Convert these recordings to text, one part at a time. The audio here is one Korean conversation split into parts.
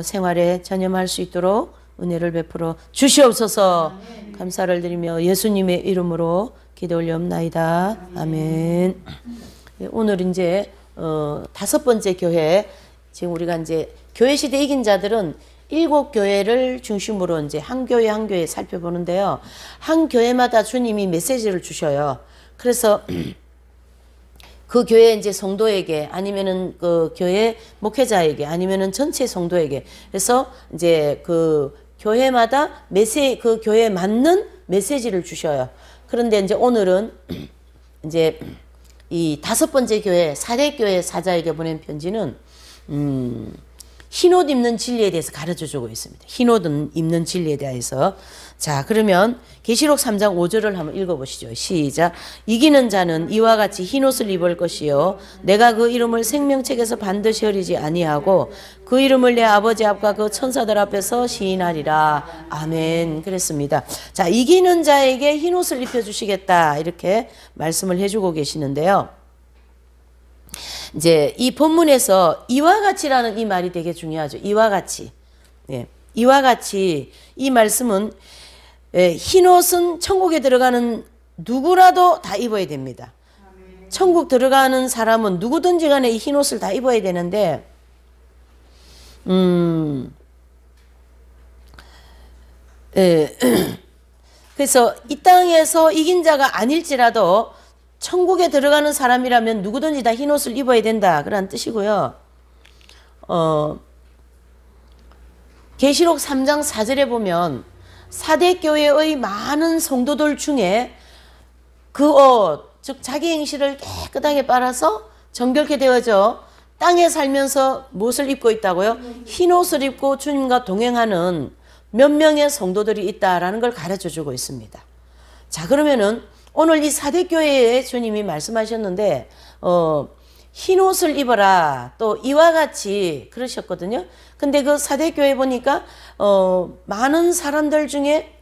생활에 전념할 수 있도록 은혜를 베풀어 주시옵소서. 감사를 드리며 예수님의 이름으로 기도 올려옵나이다. 아멘. 오늘 이제 5번째 교회, 지금 우리가 이제 교회 시대 이긴 자들은 7교회를 중심으로 이제 한 교회 한 교회 살펴보는데요. 한 교회마다 주님이 메시지를 주셔요. 그래서 그 교회 이제 성도에게, 아니면은 그 교회 목회자에게, 아니면은 전체 성도에게, 그래서 이제 그 교회마다 그 교회에 맞는 메시지를 주셔요. 그런데 이제 오늘은 이제 이 5번째 교회, 사대교회 사자에게 보낸 편지는 흰옷 입는 진리에 대해서 가르쳐 주고 있습니다. 흰옷 입는 진리에 대해서. 자, 그러면 계시록 3장 5절을 한번 읽어보시죠. 시작. 이기는 자는 이와 같이 흰옷을 입을 것이요 내가 그 이름을 생명책에서 반드시 흐리지 아니하고 그 이름을 내 아버지 앞과 그 천사들 앞에서 시인하리라. 아멘. 그랬습니다. 자, 이기는 자에게 흰옷을 입혀주시겠다, 이렇게 말씀을 해주고 계시는데요. 이제 이 본문에서 이와 같이라는 이 말이 되게 중요하죠. 이와 같이. 예. 이와 같이, 이 말씀은 흰옷은 천국에 들어가는 누구라도 다 입어야 됩니다. 천국 들어가는 사람은 누구든지 간에 이 흰옷을 다 입어야 되는데, 그래서 이 땅에서 이긴 자가 아닐지라도 천국에 들어가는 사람이라면 누구든지 다 흰옷을 입어야 된다, 그런 뜻이고요. 계시록 3장 4절에 보면 사대교회의 많은 성도들 중에 그 옷, 즉 자기 행실을 깨끗하게 빨아서 정결케 되어져 땅에 살면서 무엇을 입고 있다고요? 흰옷을 입고 주님과 동행하는 몇 명의 성도들이 있다라는 걸 가르쳐 주고 있습니다. 자, 그러면은 오늘 이 사대교회에 주님이 말씀하셨는데 흰옷을 입어라, 또 이와 같이 그러셨거든요. 근데 그 사대교회 보니까 많은 사람들 중에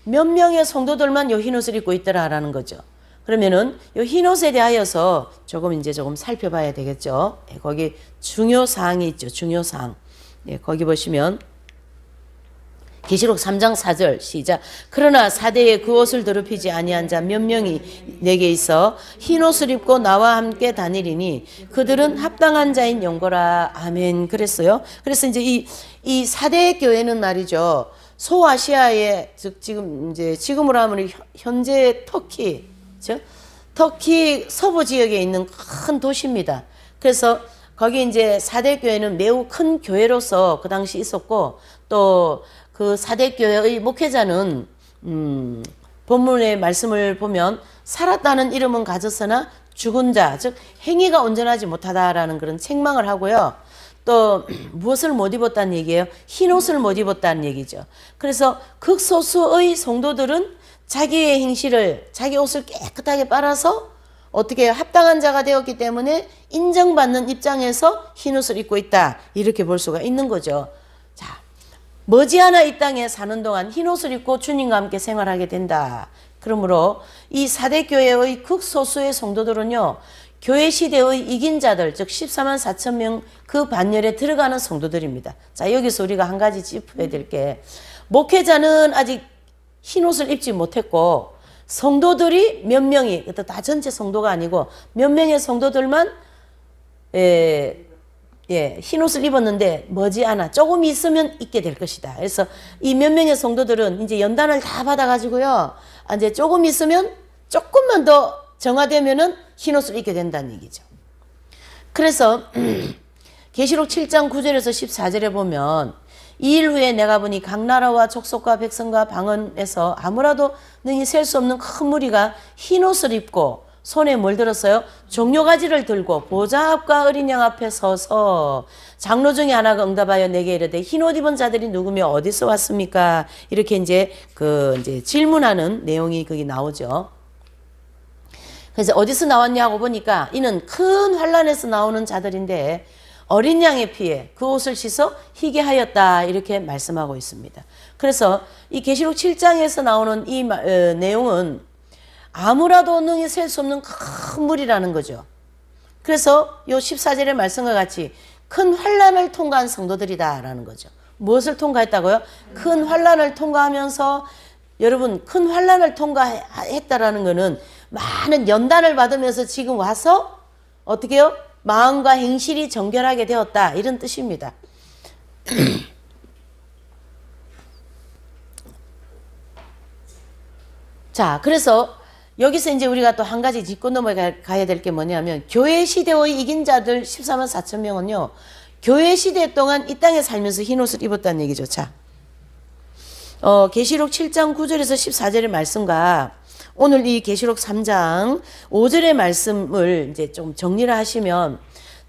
몇 명의 성도들만 요 흰옷을 입고 있더라라는 거죠. 그러면은 요 흰옷에 대하여서 조금 살펴봐야 되겠죠. 거기 중요 사항이 있죠. 중요 사항. 거기 보시면 계시록 3장 4절 시작. 그러나 사대에 그 옷을 더럽히지 아니한 자 몇 명이 내게 있어 흰옷을 입고 나와 함께 다니리니 그들은 합당한 자인 영거라. 아멘. 그랬어요. 그래서 이제 이 사대 교회는 말이죠, 소아시아의, 즉 지금으로 하면 현재 터키 서부 지역에 있는 큰 도시입니다. 그래서 거기 이제 사대 교회는 매우 큰 교회로서 그 당시 있었고, 또 그 사대교회의 목회자는 본문의 말씀을 보면 살았다는 이름은 가졌으나 죽은 자, 즉 행위가 온전하지 못하다라는 그런 책망을 하고요. 또 무엇을 못 입었다는 얘기예요? 흰옷을 못 입었다는 얘기죠. 그래서 극소수의 성도들은 자기의 행실을, 자기 옷을 깨끗하게 빨아서 어떻게 합당한 자가 되었기 때문에 인정받는 입장에서 흰옷을 입고 있다, 이렇게 볼 수가 있는 거죠. 자, 머지않아 이 땅에 사는 동안 흰옷을 입고 주님과 함께 생활하게 된다. 그러므로 이 사대교회의 극소수의 성도들은요, 교회 시대의 이긴 자들, 즉 14만 4천 명 그 반열에 들어가는 성도들입니다. 자, 여기서 우리가 한 가지 짚어야 될 게, 목회자는 아직 흰옷을 입지 못했고 성도들이 몇 명이, 다 전체 성도가 아니고 몇 명의 성도들만 흰옷을 입었는데 머지않아 조금 있으면 입게 될 것이다. 그래서 이 몇 명의 성도들은 이제 연단을 다 받아가지고요, 이제 조금 있으면, 조금만 더 정화되면은 흰옷을 입게 된다는 얘기죠. 그래서 계시록 7장 9절에서 14절에 보면, 이 일 후에 내가 보니 각 나라와 족속과 백성과 방언에서 아무라도 능히 셀 수 없는 큰 무리가 흰옷을 입고 손에 뭘 들었어요? 종려가지를 들고 보좌 앞과 어린 양 앞에 서서 장로 중에 하나가 응답하여 내게 이르되 흰옷 입은 자들이 누구며 어디서 왔습니까? 이렇게 이제 질문하는 내용이 거기 나오죠. 그래서 어디서 나왔냐고 보니까 이는 큰 환란에서 나오는 자들인데 어린 양의 피에 그 옷을 씻어 희게 하였다, 이렇게 말씀하고 있습니다. 그래서 이 계시록 7장에서 나오는 이 내용은 아무라도 능히 셀 수 없는 큰 물이라는 거죠. 그래서 요 14절의 말씀과 같이 큰 환난을 통과한 성도들이다라는 거죠. 무엇을 통과했다고요? 큰 환난을 통과하면서 여러분 큰 환난을 통과했다라는 거는 많은 연단을 받으면서 지금 와서 어떻게 해요? 마음과 행실이 정결하게 되었다 이런 뜻입니다. 자, 그래서 여기서 이제 우리가 또 한 가지 짚고 넘어가야 될 게 뭐냐면 교회 시대의 이긴 자들 14만 4천 명은요. 교회 시대 동안 이 땅에 살면서 흰옷을 입었다는 얘기죠. 자, 계시록 7장 9절에서 14절의 말씀과 오늘 이 계시록 3장 5절의 말씀을 이제 좀 정리를 하시면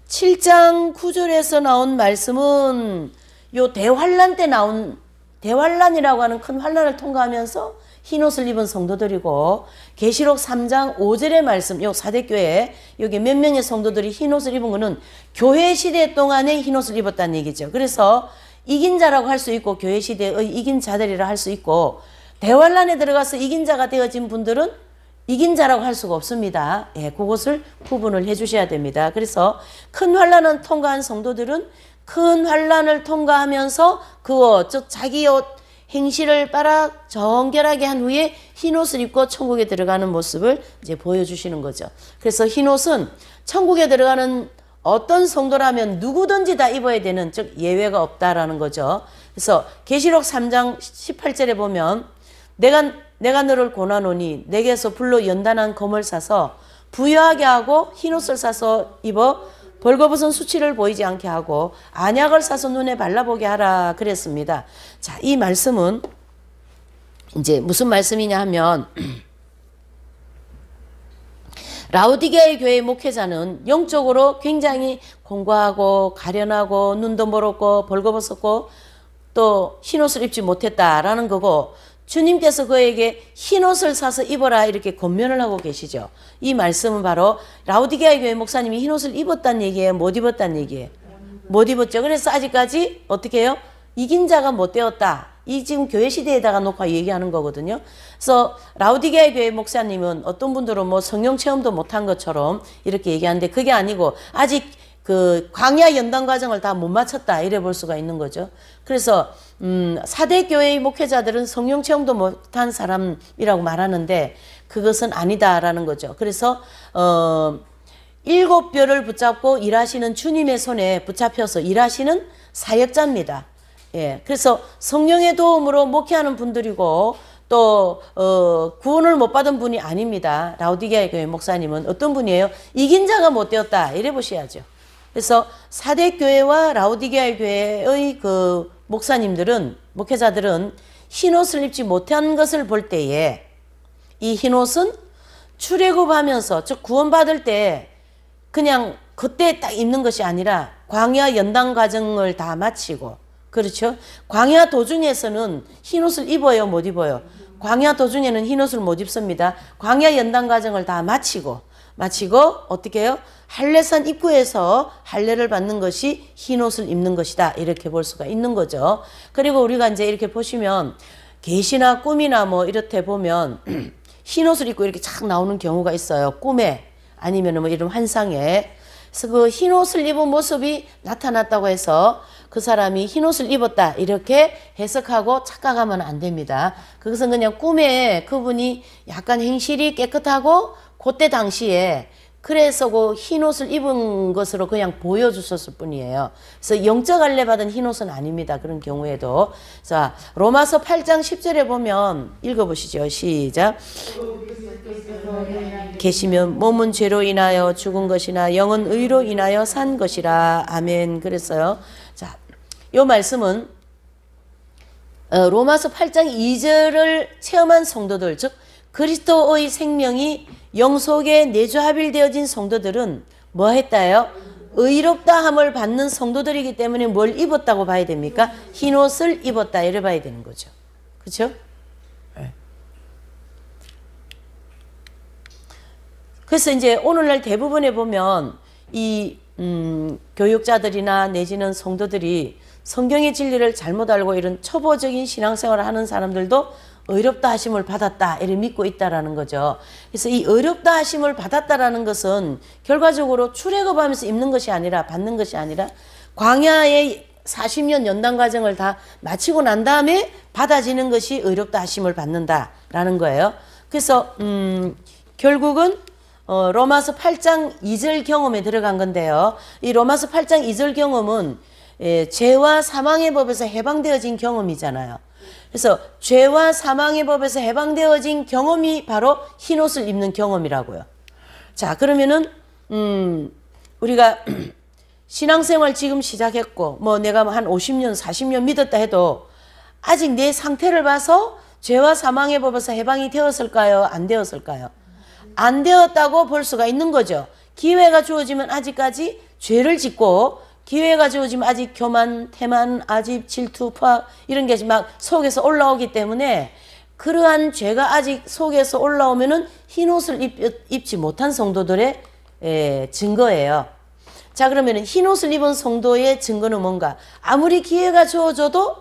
7장 9절에서 나온 말씀은 요 대환란 때 나온 대환란이라고 하는 큰 환란을 통과하면서 흰옷을 입은 성도들이고 계시록 3장 5절의 말씀 요 사대교회 여기 몇 명의 성도들이 흰옷을 입은 거는 교회 시대 동안에 흰옷을 입었다는 얘기죠. 그래서 이긴 자라고 할 수 있고 교회 시대의 이긴 자들이라 할 수 있고 대환란에 들어가서 이긴 자가 되어진 분들은 이긴 자라고 할 수가 없습니다. 예, 그것을 구분을 해 주셔야 됩니다. 그래서 큰 환란을 통과한 성도들은 큰 환란을 통과하면서 그 옷, 즉 자기 옷 행실을 빨아 정결하게 한 후에 흰옷을 입고 천국에 들어가는 모습을 이제 보여주시는 거죠. 그래서 흰옷은 천국에 들어가는 어떤 성도라면 누구든지 다 입어야 되는, 즉 예외가 없다라는 거죠. 그래서 계시록 3장 18절에 보면 내가 너를 고나노니 내게서 불로 연단한 검을 사서 부유하게 하고 흰옷을 사서 입어 벌거벗은 수치를 보이지 않게 하고 안약을 사서 눈에 발라보게 하라 그랬습니다. 자, 이 말씀은 이제 무슨 말씀이냐 하면 라오디게아의 교회 목회자는 영적으로 굉장히 공고하고 가련하고 눈도 멀었고 벌거벗었고 또 흰옷을 입지 못했다라는 거고 주님께서 그에게 흰옷을 사서 입어라 이렇게 권면을 하고 계시죠. 이 말씀은 바로 라오디게아 교회 목사님이 흰옷을 입었다는 얘기예요? 못 입었다는 얘기예요? 못 입었죠. 그래서 아직까지 어떻게 해요? 이긴 자가 못 되었다. 이 지금 교회 시대에다가 놓고 얘기하는 거거든요. 그래서 라오디게아 교회 목사님은 어떤 분들은 뭐 성령 체험도 못한 것처럼 이렇게 얘기하는데 그게 아니고 아직 그 광야 연단 과정을 다 못 마쳤다 이래 볼 수가 있는 거죠. 그래서 사대 교회의 목회자들은 성령 체험도 못한 사람이라고 말하는데 그것은 아니다라는 거죠. 그래서 7뼈를 붙잡고 일하시는 주님의 손에 붙잡혀서 일하시는 사역자입니다. 예, 그래서 성령의 도움으로 목회하는 분들이고 또 구원을 못 받은 분이 아닙니다. 라오디게아 교회 목사님은 어떤 분이에요? 이긴 자가 못 되었다 이래 보셔야죠. 그래서 사대 교회와 라오디게아 교회의 그 목사님들은 목회자들은 흰옷을 입지 못한 것을 볼 때에 이 흰옷은 출애굽하면서 즉 구원받을 때 그냥 그때 딱 입는 것이 아니라 광야 연단 과정을 다 마치고 그렇죠? 광야 도중에서는 흰옷을 입어요? 못 입어요? 광야 도중에는 흰옷을 못 입습니다. 광야 연단 과정을 다 마치고 어떻게 해요? 할례산 입구에서 할례를 받는 것이 흰옷을 입는 것이다. 이렇게 볼 수가 있는 거죠. 그리고 우리가 이제 이렇게 보시면 계시나 꿈이나 뭐 이렇게 보면 흰옷을 입고 이렇게 착 나오는 경우가 있어요. 꿈에 아니면 뭐 이런 환상에. 그래서 그 흰옷을 입은 모습이 나타났다고 해서 그 사람이 흰옷을 입었다 이렇게 해석하고 착각하면 안 됩니다. 그것은 그냥 꿈에 그분이 약간 행실이 깨끗하고 그때 당시에 그래서 그 흰옷을 입은 것으로 그냥 보여주셨을 뿐이에요. 그래서 영적 할례 받은 흰옷은 아닙니다. 그런 경우에도. 자, 로마서 8장 10절에 보면 읽어보시죠. 시작. 계시면 몸은 죄로 인하여 죽은 것이나 영은 의로 인하여 산 것이라. 아멘. 그랬어요. 자, 요 말씀은 로마서 8장 2절을 체험한 성도들, 즉 그리스도의 생명이 영 속에 내주합일되어진 성도들은 뭐 했다요? 의롭다함을 받는 성도들이기 때문에 뭘 입었다고 봐야 됩니까? 흰옷을 입었다 이래 봐야 되는 거죠. 그렇죠? 네. 그래서 이제 오늘날 대부분에 보면 이 교육자들이나 내지는 성도들이 성경의 진리를 잘못 알고 이런 초보적인 신앙생활을 하는 사람들도 의롭다 하심을 받았다 이렇게 믿고 있다라는 거죠. 그래서 이 의롭다 하심을 받았다라는 것은 결과적으로 출애굽하면서 입는 것이 아니라 받는 것이 아니라 광야의 40년 연단 과정을 다 마치고 난 다음에 받아지는 것이 의롭다 하심을 받는다라는 거예요. 그래서 결국은 로마서 8장 2절 경험에 들어간 건데요. 이 로마서 8장 2절 경험은 죄와 사망의 법에서 해방되어진 경험이잖아요. 그래서 죄와 사망의 법에서 해방되어진 경험이 바로 흰옷을 입는 경험이라고요. 자, 그러면은 우리가 신앙생활 지금 시작했고 뭐 내가 한 50년 40년 믿었다 해도 아직 내 상태를 봐서 죄와 사망의 법에서 해방이 되었을까요? 안 되었을까요? 안 되었다고 볼 수가 있는 거죠. 기회가 주어지면 아직까지 죄를 짓고, 기회가 주어지면 아직 교만, 태만, 아집, 질투, 포악 이런 게 막 속에서 올라오기 때문에 그러한 죄가 아직 속에서 올라오면은 흰옷을 입지 못한 성도들의 증거예요. 자, 그러면은 흰옷을 입은 성도의 증거는 뭔가? 아무리 기회가 주어져도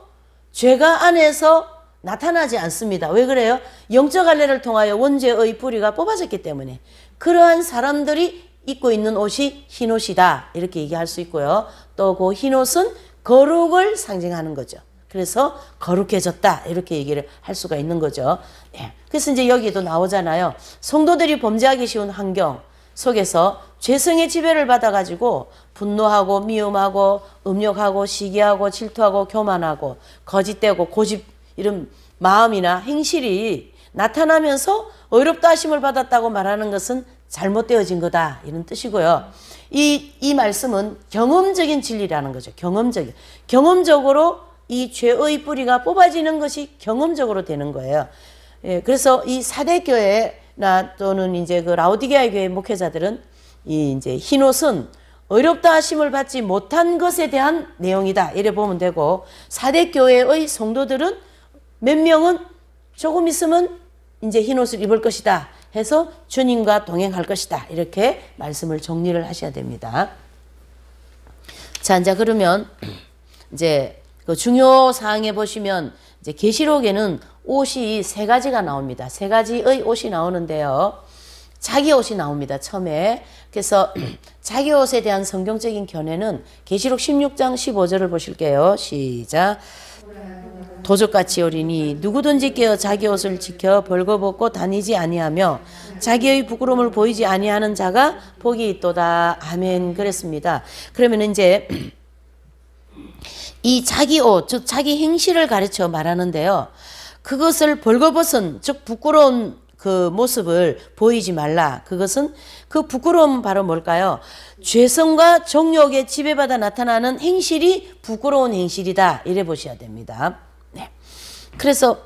죄가 안에서 나타나지 않습니다. 왜 그래요? 영적 할례를 통하여 원죄의 뿌리가 뽑아졌기 때문에. 그러한 사람들이 입고 있는 옷이 흰옷이다, 이렇게 얘기할 수 있고요. 또 그 흰옷은 거룩을 상징하는 거죠. 그래서 거룩해졌다, 이렇게 얘기를 할 수가 있는 거죠. 네. 그래서 이제 여기도 나오잖아요. 성도들이 범죄하기 쉬운 환경 속에서 죄성의 지배를 받아가지고 분노하고 미움하고 음욕하고 시기하고 질투하고 교만하고 거짓되고 고집 이런 마음이나 행실이 나타나면서 의롭다 하심을 받았다고 말하는 것은 잘못되어진 거다, 이런 뜻이고요. 이 말씀은 경험적인 진리라는 거죠. 경험적으로 이 죄의 뿌리가 뽑아지는 것이 경험적으로 되는 거예요. 예, 그래서 이 사대교회나 또는 이제 그 라오디게아 교회 목회자들은 이 이제 흰옷은 의롭다 하심을 받지 못한 것에 대한 내용이다, 이래 보면 되고, 사대교회의 성도들은 몇 명은 조금 있으면 이제 흰옷을 입을 것이다 해서 주님과 동행할 것이다, 이렇게 말씀을 정리를 하셔야 됩니다. 자, 이제 그러면 이제 그 중요 사항에 보시면 이제 계시록에는 옷이 세 가지가 나옵니다. 세 가지의 옷이 나오는데요. 자기 옷이 나옵니다, 처음에. 그래서 자기 옷에 대한 성경적인 견해는 계시록 16장 15절을 보실게요. 시작. 도적같이 오리니 누구든지 깨어 자기 옷을 지켜 벌거벗고 다니지 아니하며 자기의 부끄러움을 보이지 아니하는 자가 복이 있도다. 아멘. 그랬습니다. 그러면 이제 이 자기 옷, 즉 자기 행실을 가르쳐 말하는데요. 그것을 벌거벗은, 즉 부끄러운 그 모습을 보이지 말라. 그것은 그 부끄러움은 바로 뭘까요? 죄성과 정욕에 지배받아 나타나는 행실이 부끄러운 행실이다, 이래 보셔야 됩니다. 네. 그래서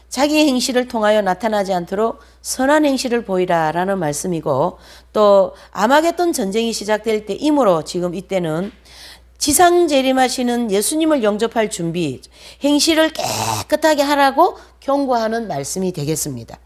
자기 행실을 통하여 나타나지 않도록 선한 행실을 보이라라는 말씀이고, 또 아마겟돈 전쟁이 시작될 때이므로 지금 이때는 지상 재림하시는 예수님을 영접할 준비, 행실을 깨끗하게 하라고 경고하는 말씀이 되겠습니다.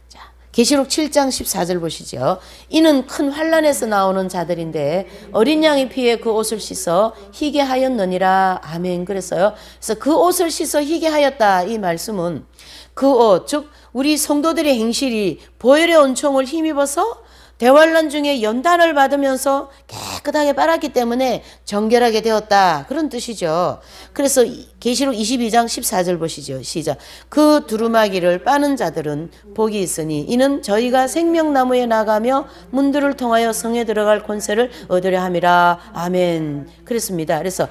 자, 계시록 7장 14절 보시죠. 이는 큰 환난에서 나오는 자들인데 어린 양의 피에 그 옷을 씻어 희게 하였느니라. 아멘. 그랬어요. 그래서 그 옷을 씻어 희게 하였다, 이 말씀은 그 옷, 즉 우리 성도들의 행실이 보혈의 은총을 힘입어서 대환란 중에 연단을 받으면서 깨끗하게 빨았기 때문에 정결하게 되었다, 그런 뜻이죠. 그래서 계시록 22장 14절 보시죠. 시작. 그 두루마기를 빠는 자들은 복이 있으니 이는 저희가 생명나무에 나가며 문들을 통하여 성에 들어갈 권세를 얻으려 함이라. 아멘. 그랬습니다. 그래서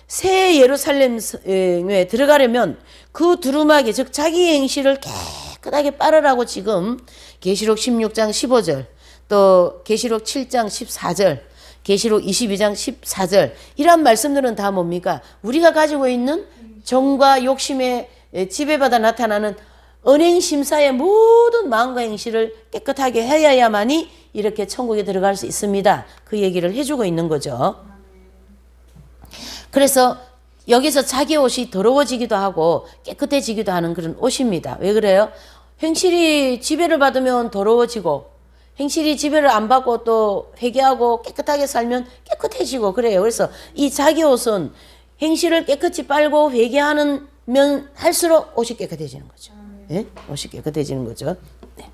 새 예루살렘에 들어가려면 그 두루마기, 즉 자기 행실을 깨끗하게 빨으라고 지금 계시록 16장 15절, 또 계시록 7장 14절, 계시록 22장 14절, 이런 말씀들은 다 뭡니까? 우리가 가지고 있는 정과 욕심에 지배받아 나타나는 언행심사의 모든 마음과 행실을 깨끗하게 해야만이 이렇게 천국에 들어갈 수 있습니다. 그 얘기를 해주고 있는 거죠. 그래서 여기서 자기 옷이 더러워지기도 하고 깨끗해지기도 하는 그런 옷입니다. 왜 그래요? 행실이 지배를 받으면 더러워지고, 행실이 지배를 안 받고 또 회개하고 깨끗하게 살면 깨끗해지고 그래요. 그래서 이 자기 옷은 행실을 깨끗이 빨고 회개하면 할수록 옷이 깨끗해지는 거죠. 네? 옷이 깨끗해지는 거죠. 네.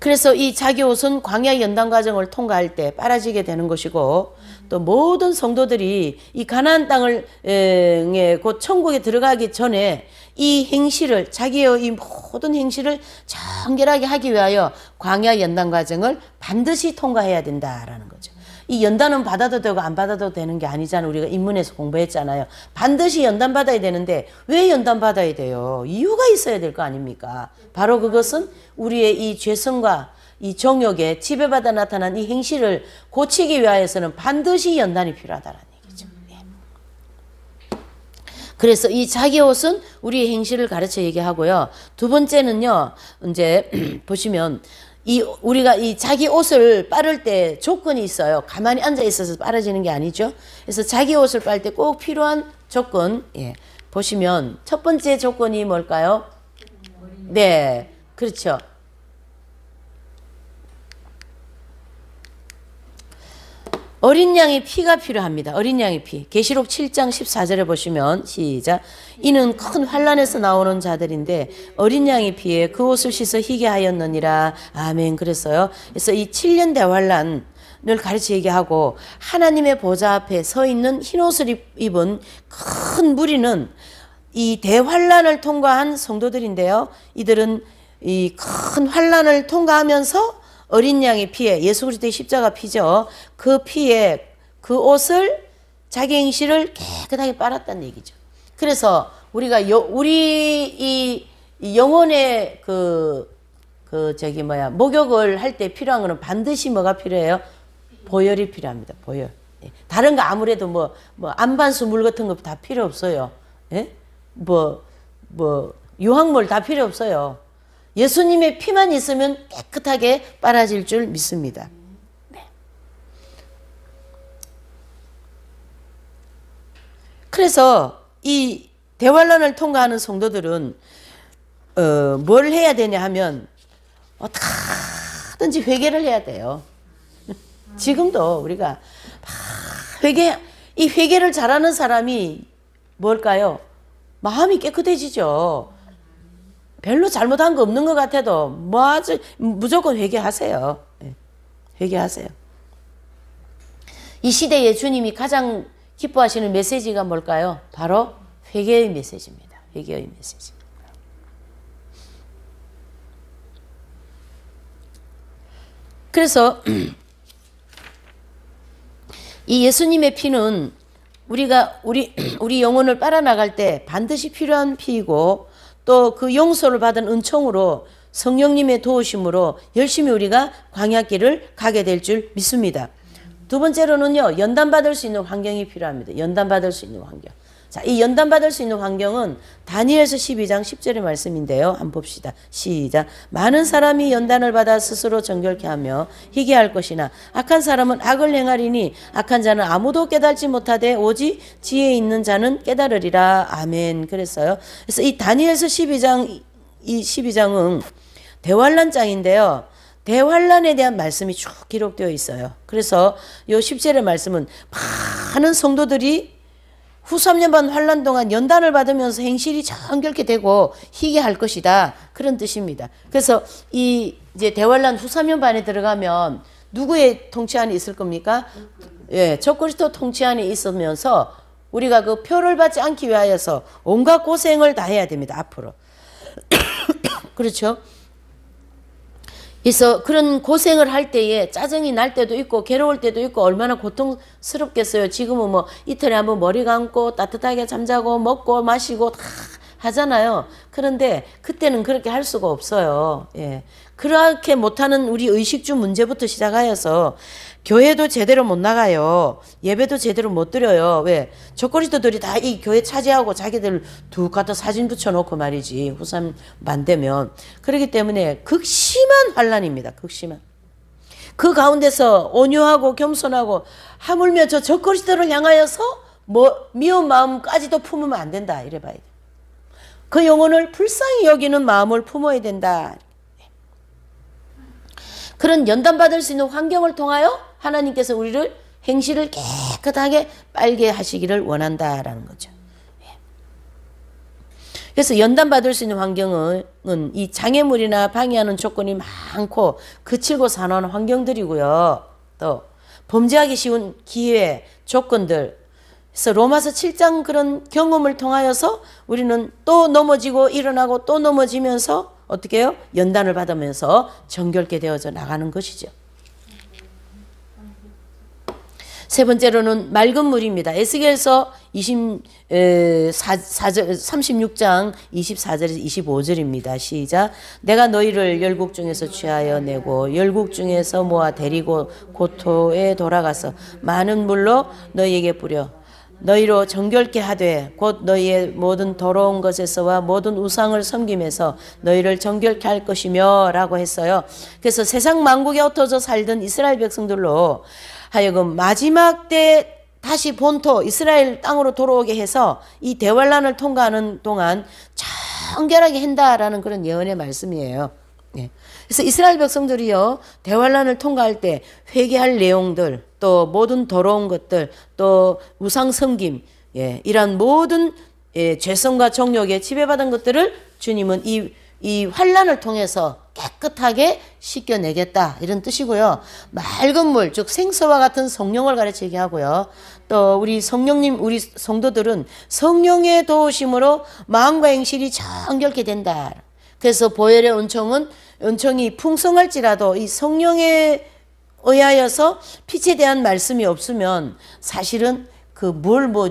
그래서 이 자기 옷은 광야 연단 과정을 통과할 때 빨아지게 되는 것이고, 또 모든 성도들이 이 가나안 땅을 곧 천국에 들어가기 전에 이 행실을, 자기의 이 모든 행실을 정결하게 하기 위하여 광야 연단 과정을 반드시 통과해야 된다라는 거죠. 이 연단은 받아도 되고 안 받아도 되는 게 아니잖아요. 우리가 인문에서 공부했잖아요. 반드시 연단 받아야 되는데 왜 연단 받아야 돼요? 이유가 있어야 될 거 아닙니까? 바로 그것은 우리의 이 죄성과 이 정욕에 지배받아 나타난 이 행실을 고치기 위하여서는 반드시 연단이 필요하다는 얘기죠. 예. 그래서 이 자기 옷은 우리의 행실을 가르쳐 얘기하고요. 두 번째는요, 이제 보시면 우리가 이 자기 옷을 빠를 때 조건이 있어요. 가만히 앉아 있어서 빨아지는 게 아니죠. 그래서 자기 옷을 빨 때 꼭 필요한 조건, 예. 보시면 첫 번째 조건이 뭘까요? 네, 그렇죠. 어린 양의 피가 필요합니다. 어린 양의 피. 계시록 7장 14절에 보시면 시작. 이는 큰 환난에서 나오는 자들인데 어린 양의 피에 그 옷을 씻어 희게 하였느니라. 아멘. 그랬어요. 그래서 이 7년 대환난을 가르쳐 얘기하고 하나님의 보좌 앞에 서 있는 흰 옷을 입은 큰 무리는 이 대환난을 통과한 성도들인데요. 이들은 이 큰 환난을 통과하면서 어린 양의 피에, 예수 그리스도의 십자가 피죠. 그 피에 그 옷을, 자기 행실을 깨끗하게 빨았다는 얘기죠. 그래서 우리가 우리 이 영혼의 목욕을 할 때 필요한 거는 반드시 뭐가 필요해요? 보혈이 필요합니다. 보혈. 예. 다른 거 아무래도 뭐 안반수 물 같은 거 다 필요 없어요. 예? 유황물 다 필요 없어요. 예수님의 피만 있으면 깨끗하게 빨아질 줄 믿습니다. 네. 그래서 이 대환란을 통과하는 성도들은 뭘 해야 되냐 하면 어떻게든지 회개를 해야 돼요. 지금도 우리가 이 회개를 잘하는 사람이 뭘까요? 마음이 깨끗해지죠. 별로 잘못한 거 없는 것 같아도 무조건 회개하세요. 네. 회개하세요. 이 시대에 주님이 가장 기뻐하시는 메시지가 뭘까요? 바로 회개의 메시지입니다. 회개의 메시지. 그래서 이 예수님의 피는 우리 영혼을 빨아나갈 때 반드시 필요한 피이고, 또 그 용서를 받은 은총으로 성령님의 도우심으로 열심히 우리가 광야길을 가게 될 줄 믿습니다. 두 번째로는요, 연단받을 수 있는 환경이 필요합니다. 연단받을 수 있는 환경. 자, 이 연단받을 수 있는 환경은 다니엘서 12장 10절의 말씀인데요. 한번 봅시다. 시작. 많은 사람이 연단을 받아 스스로 정결케 하며 희게 할 것이나 악한 사람은 악을 행하리니 악한 자는 아무도 깨달지 못하되 오직 지혜 있는 자는 깨달으리라. 아멘. 그랬어요. 그래서 이 다니엘서 12장은 대환란장인데요. 대환란에 대한 말씀이 쭉 기록되어 있어요. 그래서 이 10절의 말씀은 많은 성도들이 후 3년 반 환란 동안 연단을 받으면서 행실이 정결케 되고 희게 할 것이다. 그런 뜻입니다. 그래서 이제 대환란 후 3년 반에 들어가면 누구의 통치 안에 있을 겁니까? 예, 적그리스도 통치 안에 있으면서 우리가 그 표를 받지 않기 위하여서 온갖 고생을 다 해야 됩니다. 앞으로. 그렇죠? 그래서 그런 고생을 할 때에 짜증이 날 때도 있고 괴로울 때도 있고 얼마나 고통스럽겠어요. 지금은 뭐 이틀에 한번 머리 감고 따뜻하게 잠자고 먹고 마시고 다 하잖아요. 그런데 그때는 그렇게 할 수가 없어요. 예. 그렇게 못하는 우리 의식주 문제부터 시작하여서 교회도 제대로 못 나가요. 예배도 제대로 못 드려요. 왜? 적그리스도들이 다 이 교회 차지하고 자기들 두 갖다 사진 붙여놓고 말이지. 후삼 만되면. 그렇기 때문에 극심한 환란입니다. 극심한. 그 가운데서 온유하고 겸손하고 하물며 저 적그리스도를 향하여서 미운 마음까지도 품으면 안 된다. 이래 봐야 돼. 그 영혼을 불쌍히 여기는 마음을 품어야 된다. 그런 연단받을 수 있는 환경을 통하여 하나님께서 우리를 행실을 깨끗하게 빨게 하시기를 원한다라는 거죠. 그래서 연단받을 수 있는 환경은 이 장애물이나 방해하는 조건이 많고 거칠고 사나운 환경들이고요. 또 범죄하기 쉬운 기회, 조건들. 그래서 로마서 7장 그런 경험을 통하여서 우리는 또 넘어지고 일어나고 또 넘어지면서 어떻게 해요? 연단을 받으면서 정결케 되어져 나가는 것이죠. 세 번째로는 맑은 물입니다. 에스겔서 36장 24절에서 25절입니다. 시작. 내가 너희를 열국 중에서 취하여 내고 열국 중에서 모아 데리고 고토에 돌아가서 많은 물로 너희에게 뿌려 너희로 정결케 하되 곧 너희의 모든 더러운 것에서와 모든 우상을 섬김에서 너희를 정결케 할 것이며 라고 했어요. 그래서 세상 만국에 흩어져 살던 이스라엘 백성들로 하여금 마지막 때 다시 본토 이스라엘 땅으로 돌아오게 해서 이 대환란을 통과하는 동안 정결하게 한다라는 그런 예언의 말씀이에요. 예. 그래서 이스라엘 백성들이요 대환란을 통과할 때 회개할 내용들 또 모든 더러운 것들 또 우상 섬김 이런 모든 죄성과 정욕에 지배받은 것들을 주님은 이 환란을 통해서 깨끗하게 씻겨내겠다 이런 뜻이고요. 맑은 물 즉 생수와 같은 성령을 가르치게 하고요. 또 우리 성령님 우리 성도들은 성령의 도우심으로 마음과 행실이 정결케 된다. 그래서 보혈의 은총이 풍성할지라도 이 성령에 의하여서 빛에 대한 말씀이 없으면 사실은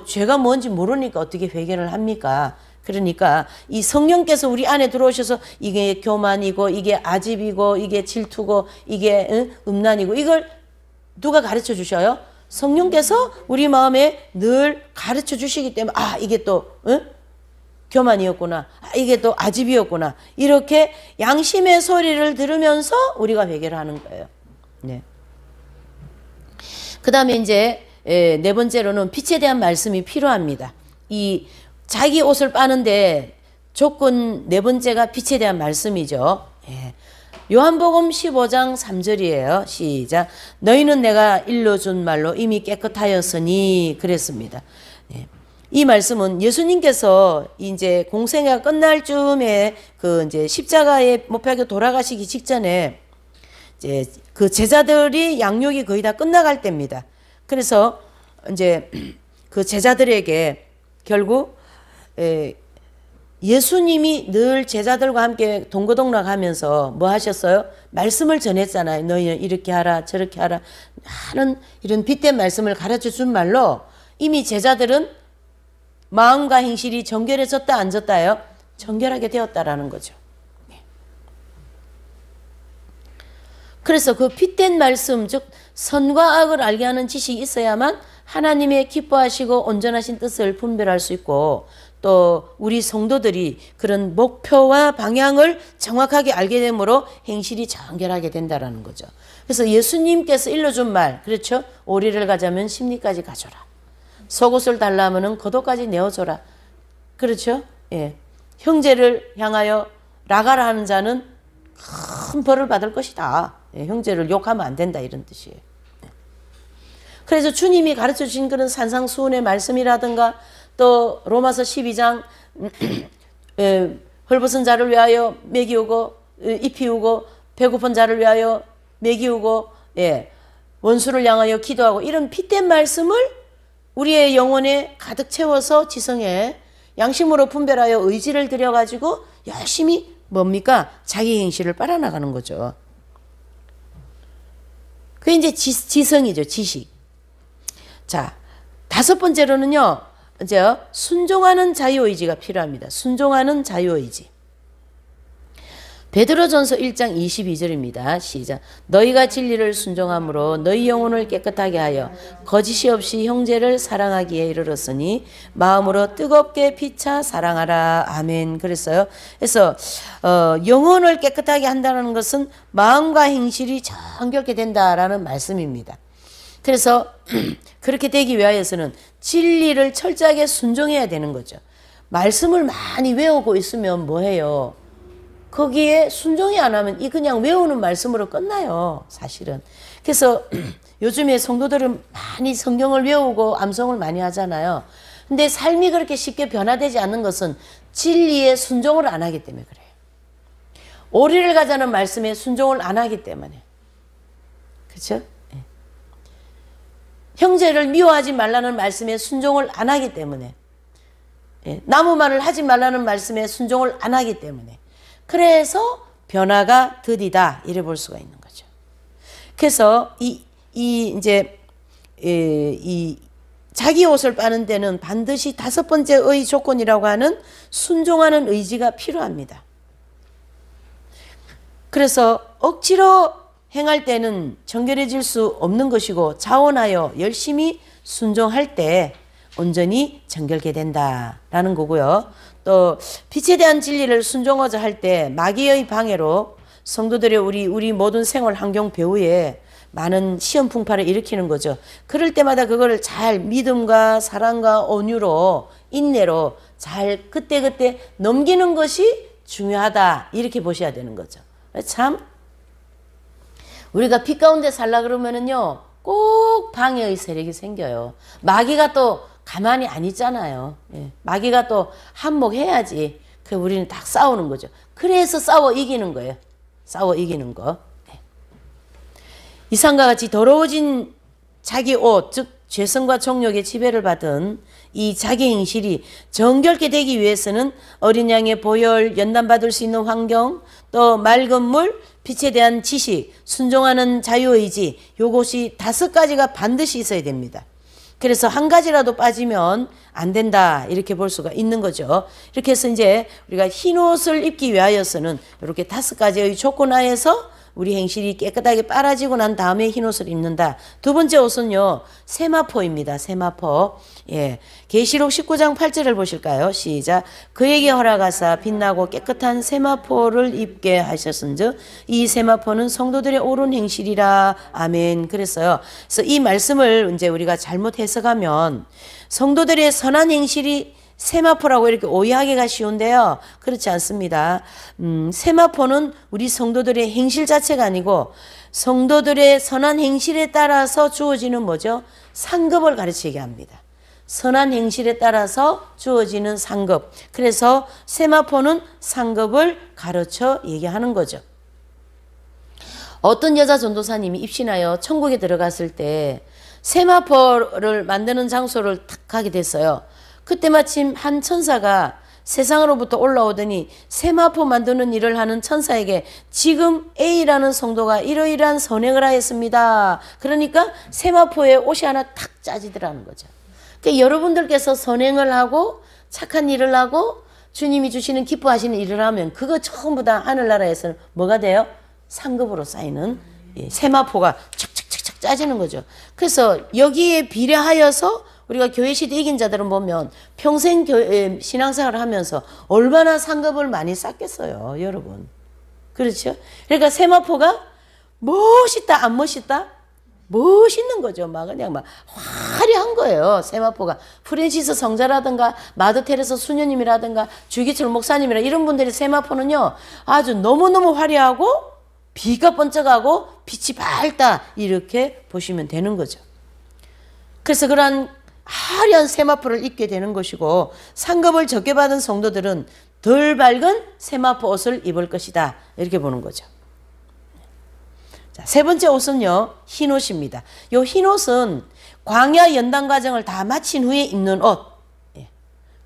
죄가 뭔지 모르니까 어떻게 회개를 합니까? 그러니까 이 성령께서 우리 안에 들어오셔서 이게 교만이고 이게 아집이고 이게 질투고 이게 음란이고 이걸 누가 가르쳐 주셔요? 성령께서 우리 마음에 늘 가르쳐 주시기 때문에 이게 또 교만이었구나. 이게 또 아집이었구나. 이렇게 양심의 소리를 들으면서 우리가 회개를 하는 거예요. 네. 그 다음에 이제 네 번째로는 빛에 대한 말씀이 필요합니다. 이 자기 옷을 빠는데 조건 네 번째가 빛에 대한 말씀이죠. 예. 요한복음 15장 3절이에요. 시작. 너희는 내가 일러준 말로 이미 깨끗하였으니 그랬습니다. 예. 이 말씀은 예수님께서 이제 공생애가 끝날 즈음에 이제 십자가에 못 박혀 돌아가시기 직전에 이제 그 제자들이 양육이 거의 다 끝나갈 때입니다. 그래서 이제 그 제자들에게 결국 예수님이 늘 제자들과 함께 동거동락하면서 뭐 하셨어요? 말씀을 전했잖아요. 너희는 이렇게 하라 저렇게 하라 하는 이런 빛된 말씀을 가르쳐 준 말로 이미 제자들은 마음과 행실이 정결해졌다 안 졌다요? 정결하게 되었다라는 거죠. 그래서 그 빛된 말씀 즉 선과 악을 알게 하는 지식이 있어야만 하나님의 기뻐하시고 온전하신 뜻을 분별할 수 있고 또 우리 성도들이 그런 목표와 방향을 정확하게 알게 되므로 행실이 정결하게 된다라는 거죠. 그래서 예수님께서 일러준 말 그렇죠? 오리를 가자면 심리까지 가져라. 속옷을 달라 하면은 겉옷까지 내어줘라. 그렇죠? 예. 형제를 향하여 나가라 하는 자는 큰 벌을 받을 것이다. 예, 형제를 욕하면 안 된다 이런 뜻이에요. 그래서 주님이 가르쳐 주신 그런 산상수훈의 말씀이라든가 또 로마서 12장 헐벗은 자를 위하여 먹이우고 입히우고 배고픈 자를 위하여 먹이우고 원수를 향하여 기도하고 이런 빛된 말씀을 우리의 영혼에 가득 채워서 지성에 양심으로 분별하여 의지를 들여가지고 열심히 뭡니까? 자기 행실을 빨아나가는 거죠. 그게 이제 지성이죠. 지식. 자, 다섯 번째로는요. 이제 순종하는 자유의지가 필요합니다. 순종하는 자유의지. 베드로전서 1장 22절입니다. 시작. 너희가 진리를 순종함으로 너희 영혼을 깨끗하게 하여 거짓이 없이 형제를 사랑하기에 이르렀으니 마음으로 뜨겁게 피차 사랑하라. 아멘. 그랬어요. 그래서 영혼을 깨끗하게 한다는 것은 마음과 행실이 정결케 된다라는 말씀입니다. 그래서 그렇게 되기 위하여서는 진리를 철저하게 순종해야 되는 거죠. 말씀을 많이 외우고 있으면 뭐해요? 거기에 순종이 안 하면 이 그냥 외우는 말씀으로 끝나요. 사실은. 그래서 요즘에 성도들은 많이 성경을 외우고 암송을 많이 하잖아요. 근데 삶이 그렇게 쉽게 변화되지 않는 것은 진리에 순종을 안 하기 때문에 그래요. 오리를 가자는 말씀에 순종을 안 하기 때문에. 그렇죠? 예. 형제를 미워하지 말라는 말씀에 순종을 안 하기 때문에. 예. 나무말을 하지 말라는 말씀에 순종을 안 하기 때문에. 그래서 변화가 더디다 이래 볼 수가 있는 거죠. 그래서 이제 이 자기 옷을 빠는 데는 반드시 5번째의 조건이라고 하는 순종하는 의지가 필요합니다. 그래서 억지로 행할 때는 정결해질 수 없는 것이고 자원하여 열심히 순종할 때 온전히 정결케 된다라는 거고요. 또 빛에 대한 진리를 순종하자 할 때 마귀의 방해로 성도들의 우리 모든 생활 환경 배후에 많은 시험 풍파를 일으키는 거죠. 그럴 때마다 그거를 잘 믿음과 사랑과 온유로 인내로 잘 그때그때 넘기는 것이 중요하다 이렇게 보셔야 되는 거죠. 참 우리가 빛 가운데 살라 그러면은요 꼭 방해의 세력이 생겨요. 마귀가 또 가만히 안 있잖아요. 예. 마귀가 또 한몫해야지. 그 우리는 딱 싸우는 거죠. 그래서 싸워 이기는 거예요. 싸워 이기는 거. 네. 이상과 같이 더러워진 자기 옷, 즉 죄성과 정욕의 지배를 받은 이 자기 행실이 정결케 되기 위해서는 어린 양의 보혈, 연단받을 수 있는 환경, 또 맑은 물, 빛에 대한 지식, 순종하는 자유의지, 요것이 5가지가 반드시 있어야 됩니다. 그래서 한 가지라도 빠지면 안 된다 이렇게 볼 수가 있는 거죠. 이렇게 해서 이제 우리가 흰 옷을 입기 위하여서는 이렇게 5가지의 조건 하에서 우리 행실이 깨끗하게 빨아지고 난 다음에 흰 옷을 입는다. 2번째 옷은요 세마포입니다. 세마포. 예, 계시록 19장 8절을 보실까요? 시작. 그에게 허락하사 빛나고 깨끗한 세마포를 입게 하셨은즉 이 세마포는 성도들의 옳은 행실이라. 아멘. 그랬어요. 그래서 이 말씀을 이제 우리가 잘못 해석하면 성도들의 선한 행실이 세마포라고 이렇게 오해하기가 쉬운데요. 그렇지 않습니다. 세마포는 우리 성도들의 행실 자체가 아니고 성도들의 선한 행실에 따라서 주어지는 뭐죠? 상급을 가르치게 합니다. 선한 행실에 따라서 주어지는 상급. 그래서 세마포는 상급을 가르쳐 얘기하는 거죠. 어떤 여자 전도사님이 입신하여 천국에 들어갔을 때 세마포를 만드는 장소를 탁 가게 됐어요. 그때 마침 한 천사가 세상으로부터 올라오더니 세마포 만드는 일을 하는 천사에게 지금 A라는 성도가 이러이러한 선행을 하였습니다. 그러니까 세마포에 옷이 하나 탁 짜지더라는 거죠. 그러니까 여러분들께서 선행을 하고 착한 일을 하고 주님이 주시는 기뻐하시는 일을 하면 그거 전부 다 하늘나라에서는 뭐가 돼요? 상급으로 쌓이는 세마포가 착착착착 짜지는 거죠. 그래서 여기에 비례하여서 우리가 교회 시대 이긴 자들은 보면 평생 신앙생활을 하면서 얼마나 상급을 많이 쌓겠어요, 여러분. 그렇죠? 그러니까 세마포가 멋있다, 안 멋있다? 멋있는 거죠. 막 그냥 막 화려한 거예요, 세마포가. 프랜시스 성자라든가 마더 테레사 수녀님이라든가 주기철 목사님이라 이런 분들의 세마포는요, 아주 너무너무 화려하고 비가 번쩍하고 빛이 밝다 이렇게 보시면 되는 거죠. 그래서 그러한 화려한 세마포를 입게 되는 것이고 상급을 적게 받은 성도들은 덜 밝은 세마포 옷을 입을 것이다 이렇게 보는 거죠. 자, 3번째 옷은요 흰 옷입니다. 이 흰 옷은 광야 연단 과정을 다 마친 후에 입는 옷.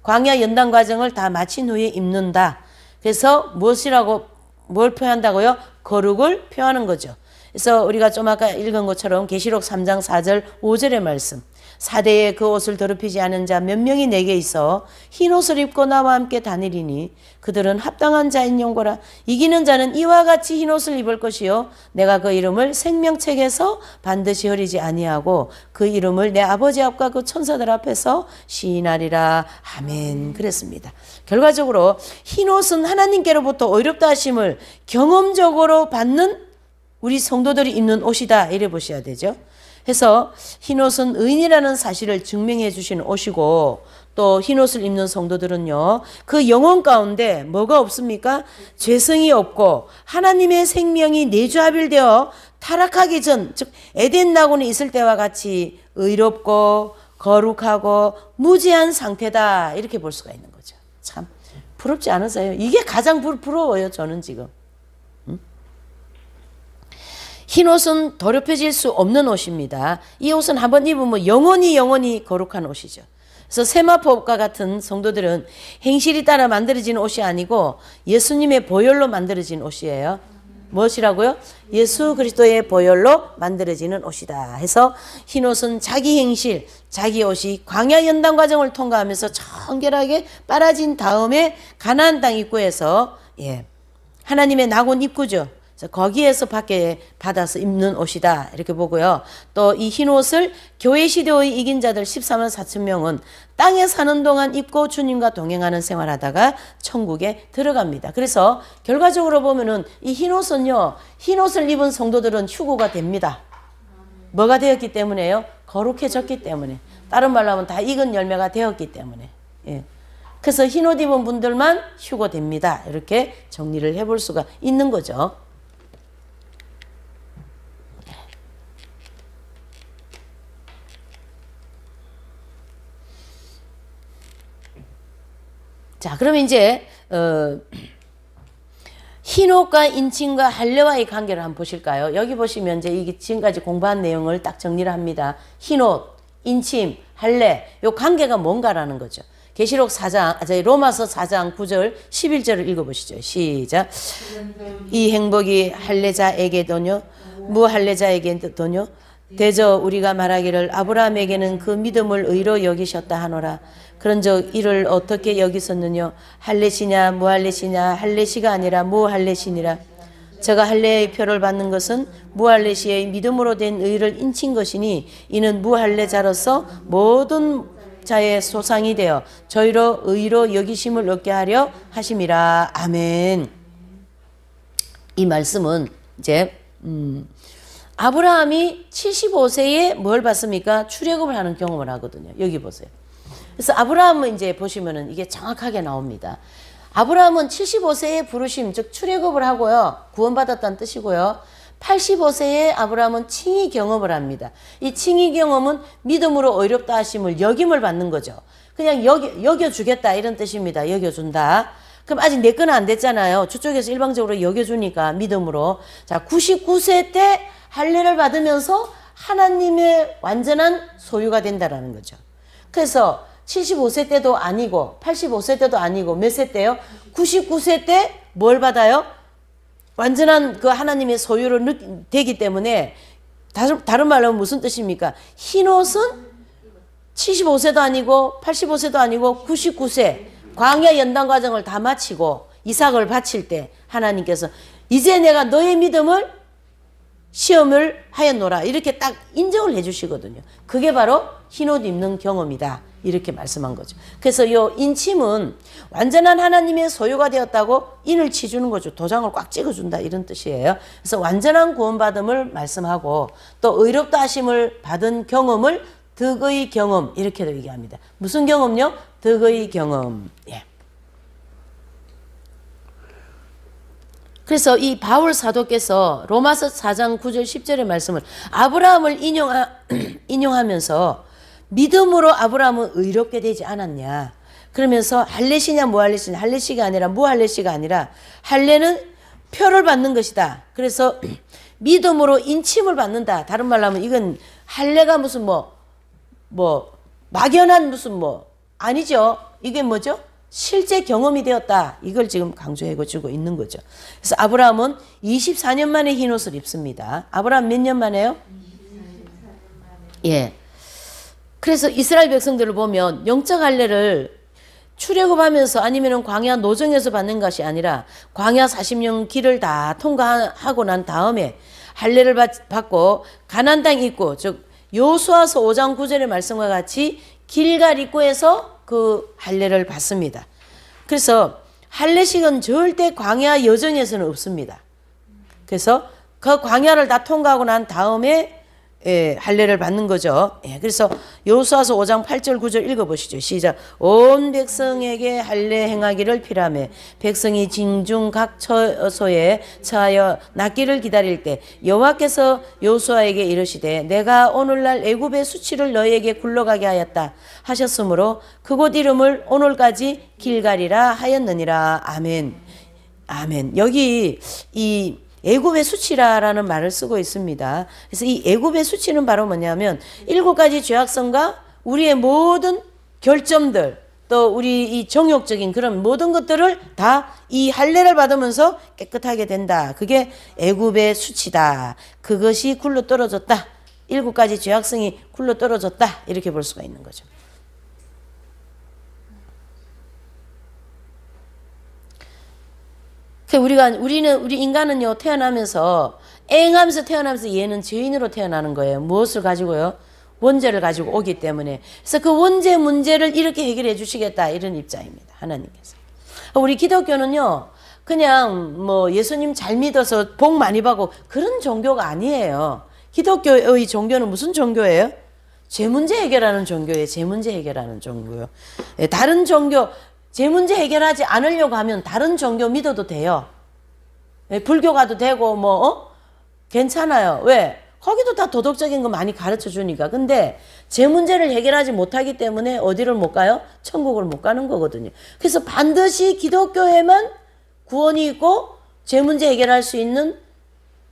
광야 연단 과정을 다 마친 후에 입는다. 그래서 뭘 표현한다고요? 거룩을 표하는 거죠. 그래서 우리가 좀 아까 읽은 것처럼 계시록 3장 4절 5절의 말씀. 사대에 그 옷을 더럽히지 않은 자 몇 명이 내게 있어 흰 옷을 입고 나와 함께 다니리니 그들은 합당한 자인 영고라. 이기는 자는 이와 같이 흰 옷을 입을 것이요 내가 그 이름을 생명책에서 반드시 흐리지 아니하고 그 이름을 내 아버지 앞과 그 천사들 앞에서 시인하리라. 아멘. 그랬습니다. 결과적으로 흰 옷은 하나님께로부터 의롭다 하심을 경험적으로 받는 우리 성도들이 입는 옷이다 이래 보셔야 되죠. 해서 흰옷은 의인이라는 사실을 증명해 주시는 옷이고 또 흰옷을 입는 성도들은요 그 영혼 가운데 뭐가 없습니까? 죄성이 없고 하나님의 생명이 내주합일되어 타락하기 전, 즉 에덴 낙원에 있을 때와 같이 의롭고 거룩하고 무지한 상태다. 이렇게 볼 수가 있는 거죠. 참 부럽지 않으세요? 이게 가장 부러워요. 저는 지금. 흰 옷은 더럽혀질 수 없는 옷입니다. 이 옷은 한번 입으면 영원히 거룩한 옷이죠. 그래서 세마포과 같은 성도들은 행실이 따라 만들어진 옷이 아니고 예수님의 보혈로 만들어진 옷이에요. 무엇이라고요? 예수 그리스도의 보혈로 만들어지는 옷이다 해서 흰 옷은 자기 행실, 자기 옷이 광야 연단 과정을 통과하면서 청결하게 빨아진 다음에 가나안 땅 입구에서 하나님의 낙원 입구죠. 거기에서 밖에 받아서 입는 옷이다 이렇게 보고요. 또 이 흰 옷을 교회 시대의 이긴 자들 14만 4천 명은 땅에 사는 동안 입고 주님과 동행하는 생활하다가 천국에 들어갑니다. 그래서 결과적으로 보면은 이 흰 옷은요, 흰 옷을 입은 성도들은 휴거가 됩니다. 뭐가 되었기 때문에요? 거룩해졌기 때문에. 다른 말로 하면 다 익은 열매가 되었기 때문에. 그래서 흰 옷 입은 분들만 휴거됩니다. 이렇게 정리를 해볼 수가 있는 거죠. 자, 그러면 이제 흰옷과 인침과 할례와의 관계를 한번 보실까요? 여기 보시면 이제 이게 지금까지 공부한 내용을 딱 정리를 합니다. 흰옷, 인침, 할례, 요 관계가 뭔가라는 거죠. 계시록 4장, 로마서 4장 9절 11절을 읽어보시죠. 시작. 이 행복이 할례자에게도뇨, 무할례자에게도뇨. 대저 우리가 말하기를 아브라함에게는 그 믿음을 의로 여기셨다 하노라. 그런즉 이를 어떻게 여기셨느냐? 할례시냐 무할례시냐? 할례시가 아니라 무할례시니라. 저가 할례의 표를 받는 것은 무할례시의 믿음으로 된 의를 인친 것이니 이는 무할례자로서 모든 자의 소상이 되어 저희로 의로 여기심을 얻게 하려 하심이라. 아멘. 이 말씀은 이제 아브라함이 75세에 뭘 받습니까? 출애굽을 하는 경험을 하거든요. 여기 보세요. 그래서 아브라함은 이제 보시면은 이게 정확하게 나옵니다. 아브라함은 75세에 부르심, 즉 출애굽을 하고요. 구원받았다는 뜻이고요. 85세에 아브라함은 칭의 경험을 합니다. 이 칭의 경험은 믿음으로 의롭다 하심을 역임을 받는 거죠. 그냥 여겨주겠다 이런 뜻입니다. 여겨준다. 그럼 아직 내 거는 안 됐잖아요. 저쪽에서 일방적으로 여겨주니까 믿음으로. 자, 99세 때 할례를 받으면서 하나님의 완전한 소유가 된다라는 거죠. 그래서 75세 때도 아니고 85세 때도 아니고 몇 세 때요? 99세 때 뭘 받아요? 완전한 그 하나님의 소유로 되기 때문에 다른 말로 하면 무슨 뜻입니까? 흰옷은 75세도 아니고 85세도 아니고 99세 광야 연단 과정을 다 마치고 이삭을 바칠 때 하나님께서 이제 내가 너의 믿음을 시험을 하였노라 이렇게 딱 인정을 해주시거든요. 그게 바로 흰옷 입는 경험이다 이렇게 말씀한 거죠. 그래서 이 인침은 완전한 하나님의 소유가 되었다고 인을 치주는 거죠. 도장을 꽉 찍어준다 이런 뜻이에요. 그래서 완전한 구원받음을 말씀하고 또 의롭다 하심을 받은 경험을 덕의 경험 이렇게도 얘기합니다. 무슨 경험요? 덕의 경험. 그래서 이 바울 사도께서 로마서 4장 9절 10절의 말씀을 아브라함을 인용하면서 믿음으로 아브라함은 의롭게 되지 않았냐. 그러면서 할례시냐 무할례시냐. 할례시가 아니라 무할례시가 아니라 할례는 표를 받는 것이다. 그래서 믿음으로 인침을 받는다. 다른 말로 하면 이건 할례가 무슨 막연한 무슨 아니죠. 이게 뭐죠? 실제 경험이 되었다. 이걸 지금 강조해주고 있는 거죠. 그래서 아브라함은 24년 만에 흰옷을 입습니다. 아브라함 몇 년 만에요? 예. 그래서 이스라엘 백성들을 보면 영적 할례를 출애굽하면서 아니면은 광야 노정에서 받는 것이 아니라 광야 40년 길을 다 통과하고 난 다음에 할례를 받고 가나안 땅 입구, 즉 여호수아서 5장 9절의 말씀과 같이 길갈 입구에서 그 할례를 받습니다. 그래서 할례식은 절대 광야 여정에서는 없습니다. 그래서 그 광야를 다 통과하고 난 다음에 할례를 받는 거죠. 예, 그래서 여호수아서 5장 8절 9절 읽어보시죠. 시작. 온 백성에게 할례 행하기를 필하매 백성이 진중 각 처소에 처하여 낫기를 기다릴 때 여호와께서 여호수아에게 이르시되 내가 오늘날 애굽의 수치를 너희에게 굴러가게 하였다 하셨으므로 그곳 이름을 오늘까지 길갈이라 하였느니라. 아멘. 아멘. 여기 이 애굽의 수치라라는 말을 쓰고 있습니다. 그래서 이 애굽의 수치는 바로 뭐냐면 7가지 죄악성과 우리의 모든 결점들 또 우리 이 정욕적인 그런 모든 것들을 다 이 할례를 받으면서 깨끗하게 된다. 그게 애굽의 수치다. 그것이 굴러 떨어졌다. 7가지 죄악성이 굴러 떨어졌다. 이렇게 볼 수가 있는 거죠. 우리 인간은요, 태어나면서, 앵하면서 태어나면서 얘는 죄인으로 태어나는 거예요. 무엇을 가지고요? 원죄를 가지고 오기 때문에. 그래서 그 원죄 문제를 이렇게 해결해 주시겠다. 이런 입장입니다. 하나님께서. 우리 기독교는요, 그냥 뭐 예수님 잘 믿어서 복 많이 받고 그런 종교가 아니에요. 기독교의 종교는 무슨 종교예요? 죄 문제 해결하는 종교예요. 죄 문제 해결하는 종교요. 다른 종교, 제 문제 해결하지 않으려고 하면 다른 종교 믿어도 돼요. 불교 가도 되고 괜찮아요. 왜? 거기도 다 도덕적인 거 많이 가르쳐 주니까. 근데 제 문제를 해결하지 못하기 때문에 어디를 못 가요? 천국을 못 가는 거거든요. 그래서 반드시 기독교에만 구원이 있고 제 문제 해결할 수 있는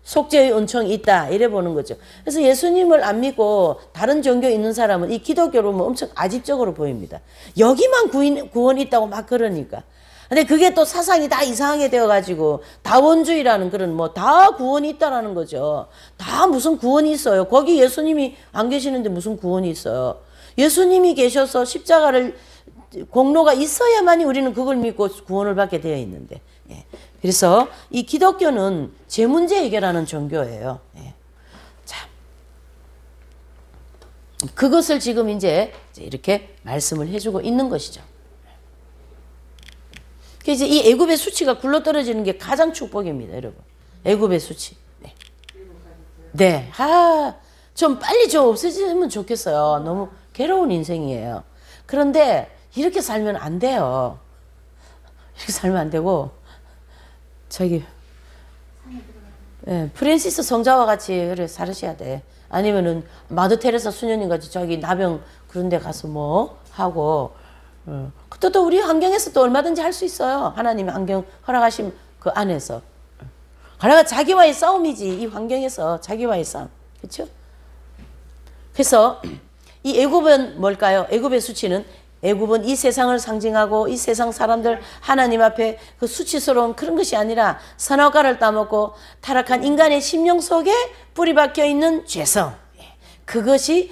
속죄의 은총이 있다. 이래 보는 거죠. 그래서 예수님을 안 믿고 다른 종교 있는 사람은 이 기독교로 엄청 아집적으로 보입니다. 여기만 구원이 있다고 막 그러니까. 근데 그게 또 사상이 다 이상하게 되어가지고 다원주의라는 그런 다 구원이 있다라는 거죠. 다 무슨 구원이 있어요. 거기 예수님이 안 계시는데 무슨 구원이 있어요. 예수님이 계셔서 십자가를 공로가 있어야만이 우리는 그걸 믿고 구원을 받게 되어 있는데. 예. 그래서 이 기독교는 제 문제 해결하는 종교예요. 예. 자, 그것을 지금 이제 이렇게 말씀을 해주고 있는 것이죠. 그래서 이 애굽의 수치가 굴러떨어지는 게 가장 축복입니다, 여러분. 애굽의 수치. 네. 네. 좀 빨리 좀 없어지면 좋겠어요. 너무 괴로운 인생이에요. 그런데 이렇게 살면 안 돼요. 이렇게 살면 안 되고, 프랜시스 성자와 같이 그래 살으셔야 돼. 아니면은 마더 테레사 수녀님 같이 나병 그런 데 가서 하고, 또 우리 환경에서 또 얼마든지 할 수 있어요. 하나님의 환경 허락하신 그 안에서. 그러니까 자기와의 싸움이지. 이 환경에서 자기와의 싸움. 그렇죠? 그래서 이 애굽은 뭘까요? 애굽의 수치는 애굽은 이 세상을 상징하고 이 세상 사람들 하나님 앞에 그 수치스러운 그런 것이 아니라 선악과를 따먹고 타락한 인간의 심령 속에 뿌리 박혀 있는 죄성. 그것이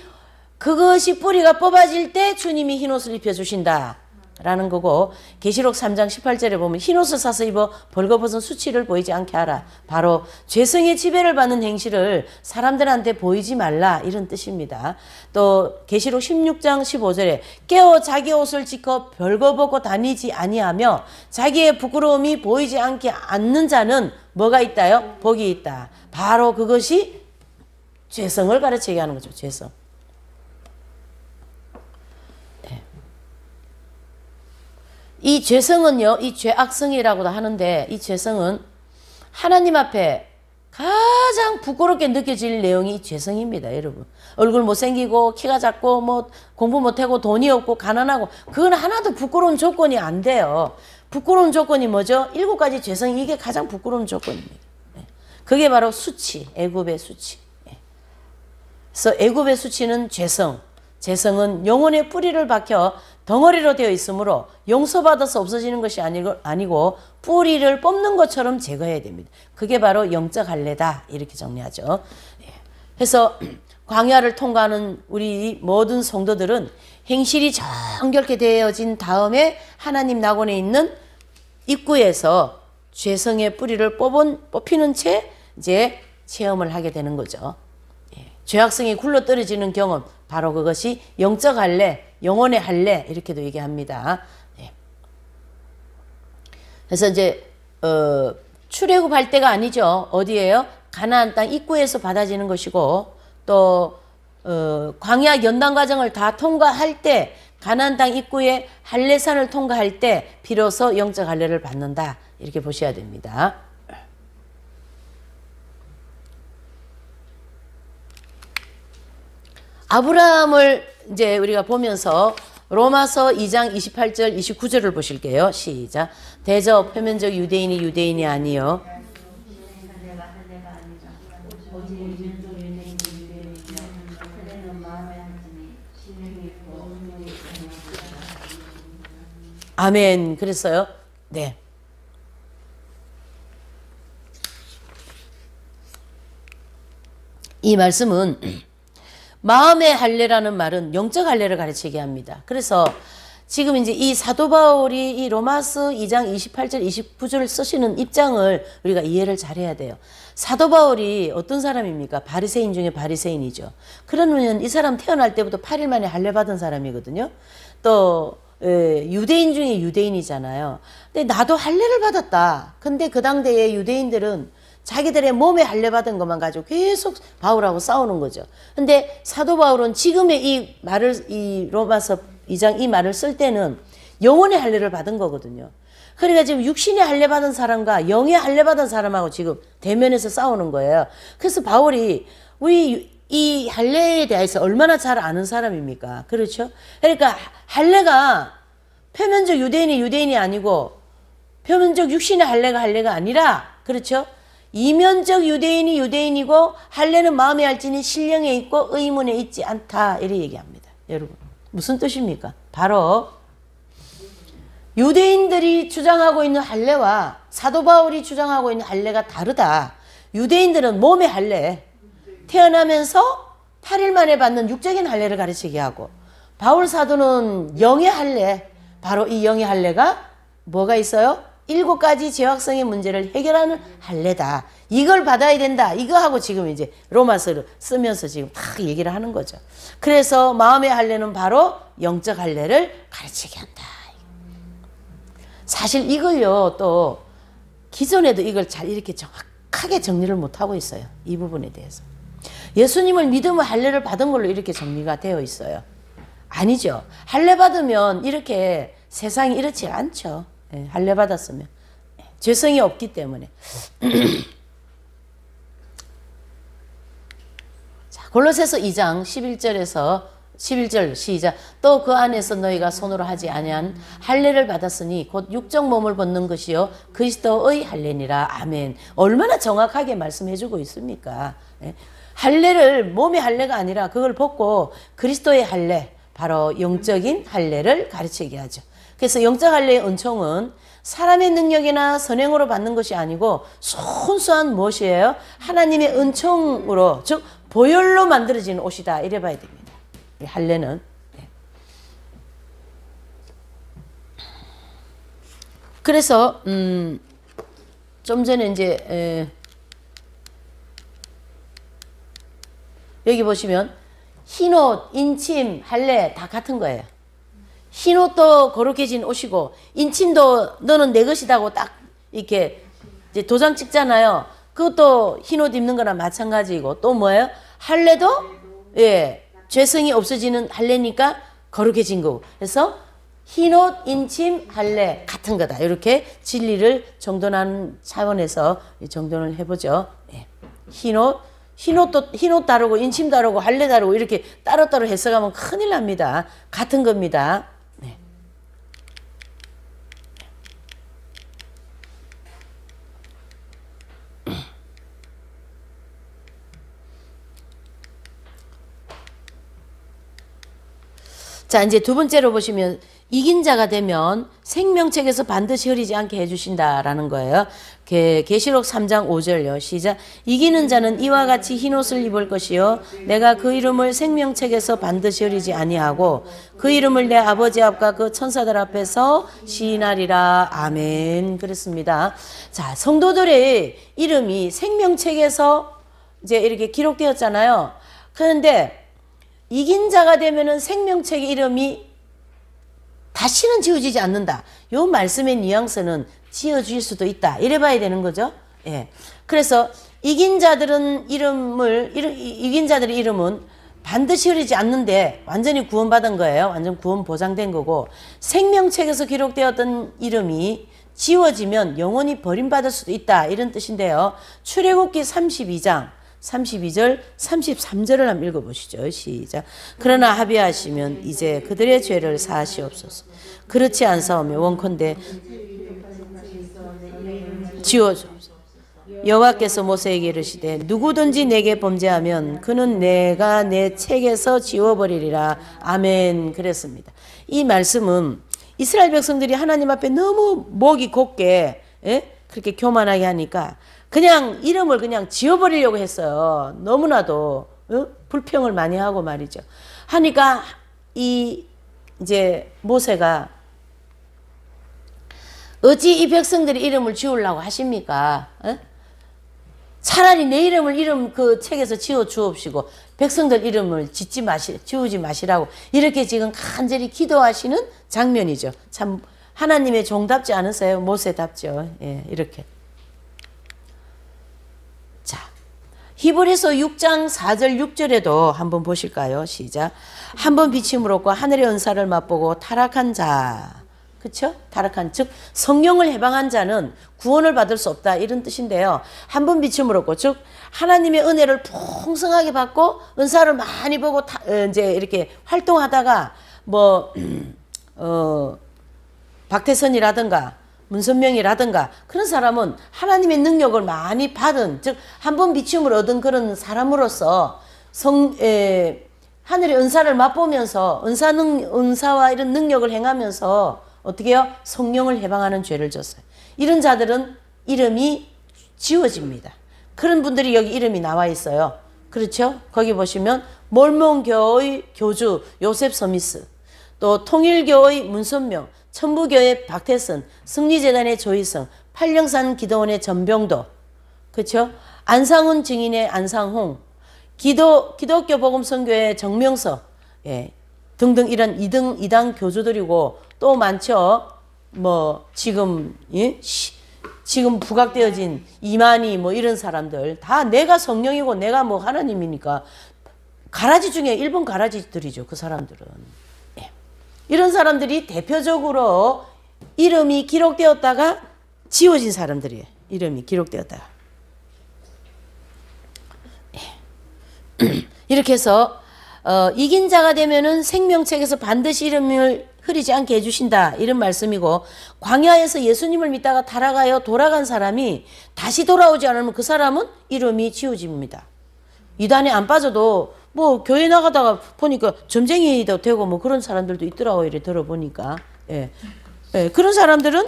뿌리가 뽑아질 때 주님이 흰옷을 입혀주신다 라는 거고, 계시록 3장 18절에 보면 흰옷을 사서 입어 벌거벗은 수치를 보이지 않게 하라. 바로 죄성의 지배를 받는 행실을 사람들한테 보이지 말라, 이런 뜻입니다. 또 계시록 16장 15절에 깨어 자기 옷을 지켜 벌거벗고 다니지 아니하며 자기의 부끄러움이 보이지 않는 자는 뭐가 있다요? 복이 있다. 바로 그것이 죄성을 가르치게 하는 거죠. 죄성. 이 죄성은요, 이 죄악성이라고도 하는데, 이 죄성은 하나님 앞에 가장 부끄럽게 느껴질 내용이 이 죄성입니다, 여러분. 얼굴 못생기고, 키가 작고, 공부 못하고, 돈이 없고, 가난하고, 그건 하나도 부끄러운 조건이 안 돼요. 부끄러운 조건이 뭐죠? 7가지 죄성이 이게 가장 부끄러운 조건입니다. 그게 바로 수치, 애굽의 수치. 그래서 애굽의 수치는 죄성. 죄성은 영혼의 뿌리를 박혀 덩어리로 되어 있으므로 용서받아서 없어지는 것이 아니고 뿌리를 뽑는 것처럼 제거해야 됩니다. 그게 바로 영적 할례다, 이렇게 정리하죠. 그래서 광야를 통과하는 우리 모든 성도들은 행실이 정결케 되어진 다음에 하나님 낙원에 있는 입구에서 죄성의 뿌리를 뽑히는 채 이제 체험을 하게 되는 거죠. 죄악성이 굴러떨어지는 경험, 바로 그것이 영적 할례, 영혼의 할례, 이렇게도 얘기합니다. 그래서 이제 출애굽할 때가 아니죠. 어디예요? 가나안 땅 입구에서 받아지는 것이고, 또 광야 연단 과정을 다 통과할 때 가나안 땅 입구에 할례산을 통과할 때 비로소 영적 할례를 받는다. 이렇게 보셔야 됩니다. 아브라함을 이제 우리가 보면서 로마서 2장 28절 29절을 보실게요. 시작. 대저 표면적 유대인이 유대인이 아니요 아멘. 그랬어요. 네. 이 말씀은 마음의 할례라는 말은 영적 할례를 가르치게 합니다. 그래서 지금 이제 이 사도 바울이 이 로마서 2장 28절 29절을 쓰시는 입장을 우리가 이해를 잘해야 돼요. 사도 바울이 어떤 사람입니까? 바리새인 중에 바리새인이죠. 그러면 이 사람 태어날 때부터 8일 만에 할례 받은 사람이거든요. 또 유대인 중에 유대인이잖아요. 근데 나도 할례를 받았다. 근데 그 당대의 유대인들은 자기들의 몸에 할례 받은 것만 가지고 계속 바울하고 싸우는 거죠. 근데 사도 바울은 지금의 이 말을, 이 로마서 2장 이 말을 쓸 때는 영혼의 할례를 받은 거거든요. 그러니까 지금 육신의 할례 받은 사람과 영의 할례 받은 사람하고 지금 대면에서 싸우는 거예요. 그래서 바울이 우리 이 할례에 대해서 얼마나 잘 아는 사람입니까? 그렇죠? 그러니까 할례가 표면적 유대인이 유대인이 아니고 표면적 육신의 할례가 아니라, 그렇죠? 이면적 유대인이 유대인이고 할례는 마음에 할지니 신령에 있고 의문에 있지 않다. 이렇게 얘기합니다. 여러분 무슨 뜻입니까? 바로 유대인들이 주장하고 있는 할례와 사도 바울이 주장하고 있는 할례가 다르다. 유대인들은 몸의 할례, 태어나면서 8일 만에 받는 육적인 할례를 가르치게 하고, 바울 사도는 영의 할례, 바로 이 영의 할례가 뭐가 있어요? 7가지 죄악성의 문제를 해결하는 할례다. 이걸 받아야 된다. 이거하고 지금 이제 로마서를 쓰면서 지금 다 얘기를 하는 거죠. 그래서 마음의 할례는 바로 영적 할례를 가르치게 한다. 사실 이걸요, 또 기존에도 이걸 잘 이렇게 정확하게 정리를 못하고 있어요. 이 부분에 대해서. 예수님을 믿으면 할례를 받은 걸로 이렇게 정리가 되어 있어요. 아니죠. 할례 받으면 이렇게 세상이 이렇지 않죠. 할례 받았으면 죄성이 없기 때문에. 자, 골로새서 2장 11절 시작. 또 그 안에서 너희가 손으로 하지 아니한 할례를 받았으니 곧 육적 몸을 벗는 것이요 그리스도의 할례니라. 아멘. 얼마나 정확하게 말씀해주고 있습니까? 할례를 몸의 할례가 아니라 그걸 벗고 그리스도의 할례, 바로 영적인 할례를 가르치게 하죠. 그래서 영적 할례의 은총은 사람의 능력이나 선행으로 받는 것이 아니고 순수한 무엇이에요? 하나님의 은총으로, 즉 보혈로 만들어지는 옷이다. 이래 봐야 됩니다. 이 할례는. 그래서 좀 전에 이제 여기 보시면 흰옷, 인침, 할례 다 같은 거예요. 흰옷도 거룩해진 옷이고 인침도 너는 내 것이다고 딱 이렇게 이제 도장 찍잖아요. 그것도 흰옷 입는 거나 마찬가지이고, 또 뭐예요? 할례도 죄성이 없어지는 할례니까 거룩해진 거고. 그래서 흰옷, 인침, 할례 같은 거다. 이렇게 진리를 정돈하는 차원에서 정돈을 해보죠. 흰옷 다르고 인침 다르고 할례 다르고 이렇게 따로따로 해석하면 큰일 납니다. 같은 겁니다. 자, 이제 두 번째로 보시면 이긴 자가 되면 생명책에서 반드시 흐리지 않게 해주신다라는 거예요. 계시록 3장 5절요. 시작. 이기는 자는 이와 같이 흰옷을 입을 것이요 내가 그 이름을 생명책에서 반드시 흐리지 아니하고 그 이름을 내 아버지 앞과 그 천사들 앞에서 시인하리라. 아멘. 그렇습니다. 자, 성도들의 이름이 생명책에서 이제 이렇게 기록되었잖아요. 그런데 이긴 자가 되면은 생명책의 이름이 다시는 지워지지 않는다. 요 말씀의 뉘앙스는 지어질 수도 있다. 이래 봐야 되는 거죠. 그래서 이긴 자들의 이름은 반드시 흐르지 않는데 완전히 구원받은 거예요. 완전 구원 보장된 거고, 생명책에서 기록되었던 이름이 지워지면 영원히 버림받을 수도 있다, 이런 뜻인데요. 출애굽기 32장 32절 33절을 한번 읽어보시죠. 시작. 그러나 합의하시면 이제 그들의 죄를 사하시옵소서. 그렇지 않사오며 원컨대 지워줘. 여호와께서 모세에게 이르시되 누구든지 내게 범죄하면 그는 내가 내 책에서 지워버리리라. 아멘. 그랬습니다. 이 말씀은 이스라엘 백성들이 하나님 앞에 너무 목이 곱게 그렇게 교만하게 하니까 그냥 이름을 그냥 지워버리려고 했어요. 너무나도 불평을 많이 하고 말이죠. 하니까 이제 모세가 어찌 이 백성들이 이름을 지우려고 하십니까? 차라리 내 이름 그 책에서 지워 주옵시고 백성들 이름을 지우지 마시라고 이렇게 지금 간절히 기도하시는 장면이죠. 참 하나님의 종답지 않으세요? 모세답죠. 예, 이렇게. 자, 히브리서 6장 4절 6절에도 한번 보실까요? 시작. 한번 비침을 얻고 하늘의 은사를 맛보고 타락한 자, 그렇죠? 타락한, 즉 성령을 해방한 자는 구원을 받을 수 없다, 이런 뜻인데요. 한 번 비침을 얻고, 즉 하나님의 은혜를 풍성하게 받고 은사를 많이 보고 이제 이렇게 활동하다가 박태선이라든가 문선명이라든가 그런 사람은 하나님의 능력을 많이 받은, 즉 한 번 비침을 얻은 그런 사람으로서 하늘의 은사를 맛보면서 은사와 이런 능력을 행하면서 어떻게 해요? 성령을 해방하는 죄를 졌어요. 이런 자들은 이름이 지워집니다. 그런 분들이 여기 이름이 나와 있어요. 그렇죠? 거기 보시면 몰몬교의 교주 요셉 서미스, 또 통일교의 문선명, 천부교의 박태선, 승리재단의 조희성, 팔령산 기도원의 전병도, 그렇죠? 안상훈 증인의 안상홍, 기독교 복음선교의 정명서, 예, 등등 이런 이당 교주들이고 또 많죠. 지금 부각되어진 이만희 이런 사람들 다 내가 성령이고 내가 하나님이니까 가라지 중에 일본 가라지들이죠. 그 사람들은. 예. 이런 사람들이 대표적으로 이름이 기록되었다가 지워진 사람들이에요. 이름이 기록되었다가. 예. 이렇게 해서 이긴 자가 되면은 생명책에서 반드시 이름을 흐리지 않게 해주신다, 이런 말씀이고, 광야에서 예수님을 믿다가 타락하여 돌아간 사람이 다시 돌아오지 않으면 그 사람은 이름이 지워집니다. 이단에 안 빠져도 교회 나가다가 보니까 점쟁이도 되고 그런 사람들도 있더라고요. 이렇게 들어보니까. 예. 예. 그런 사람들은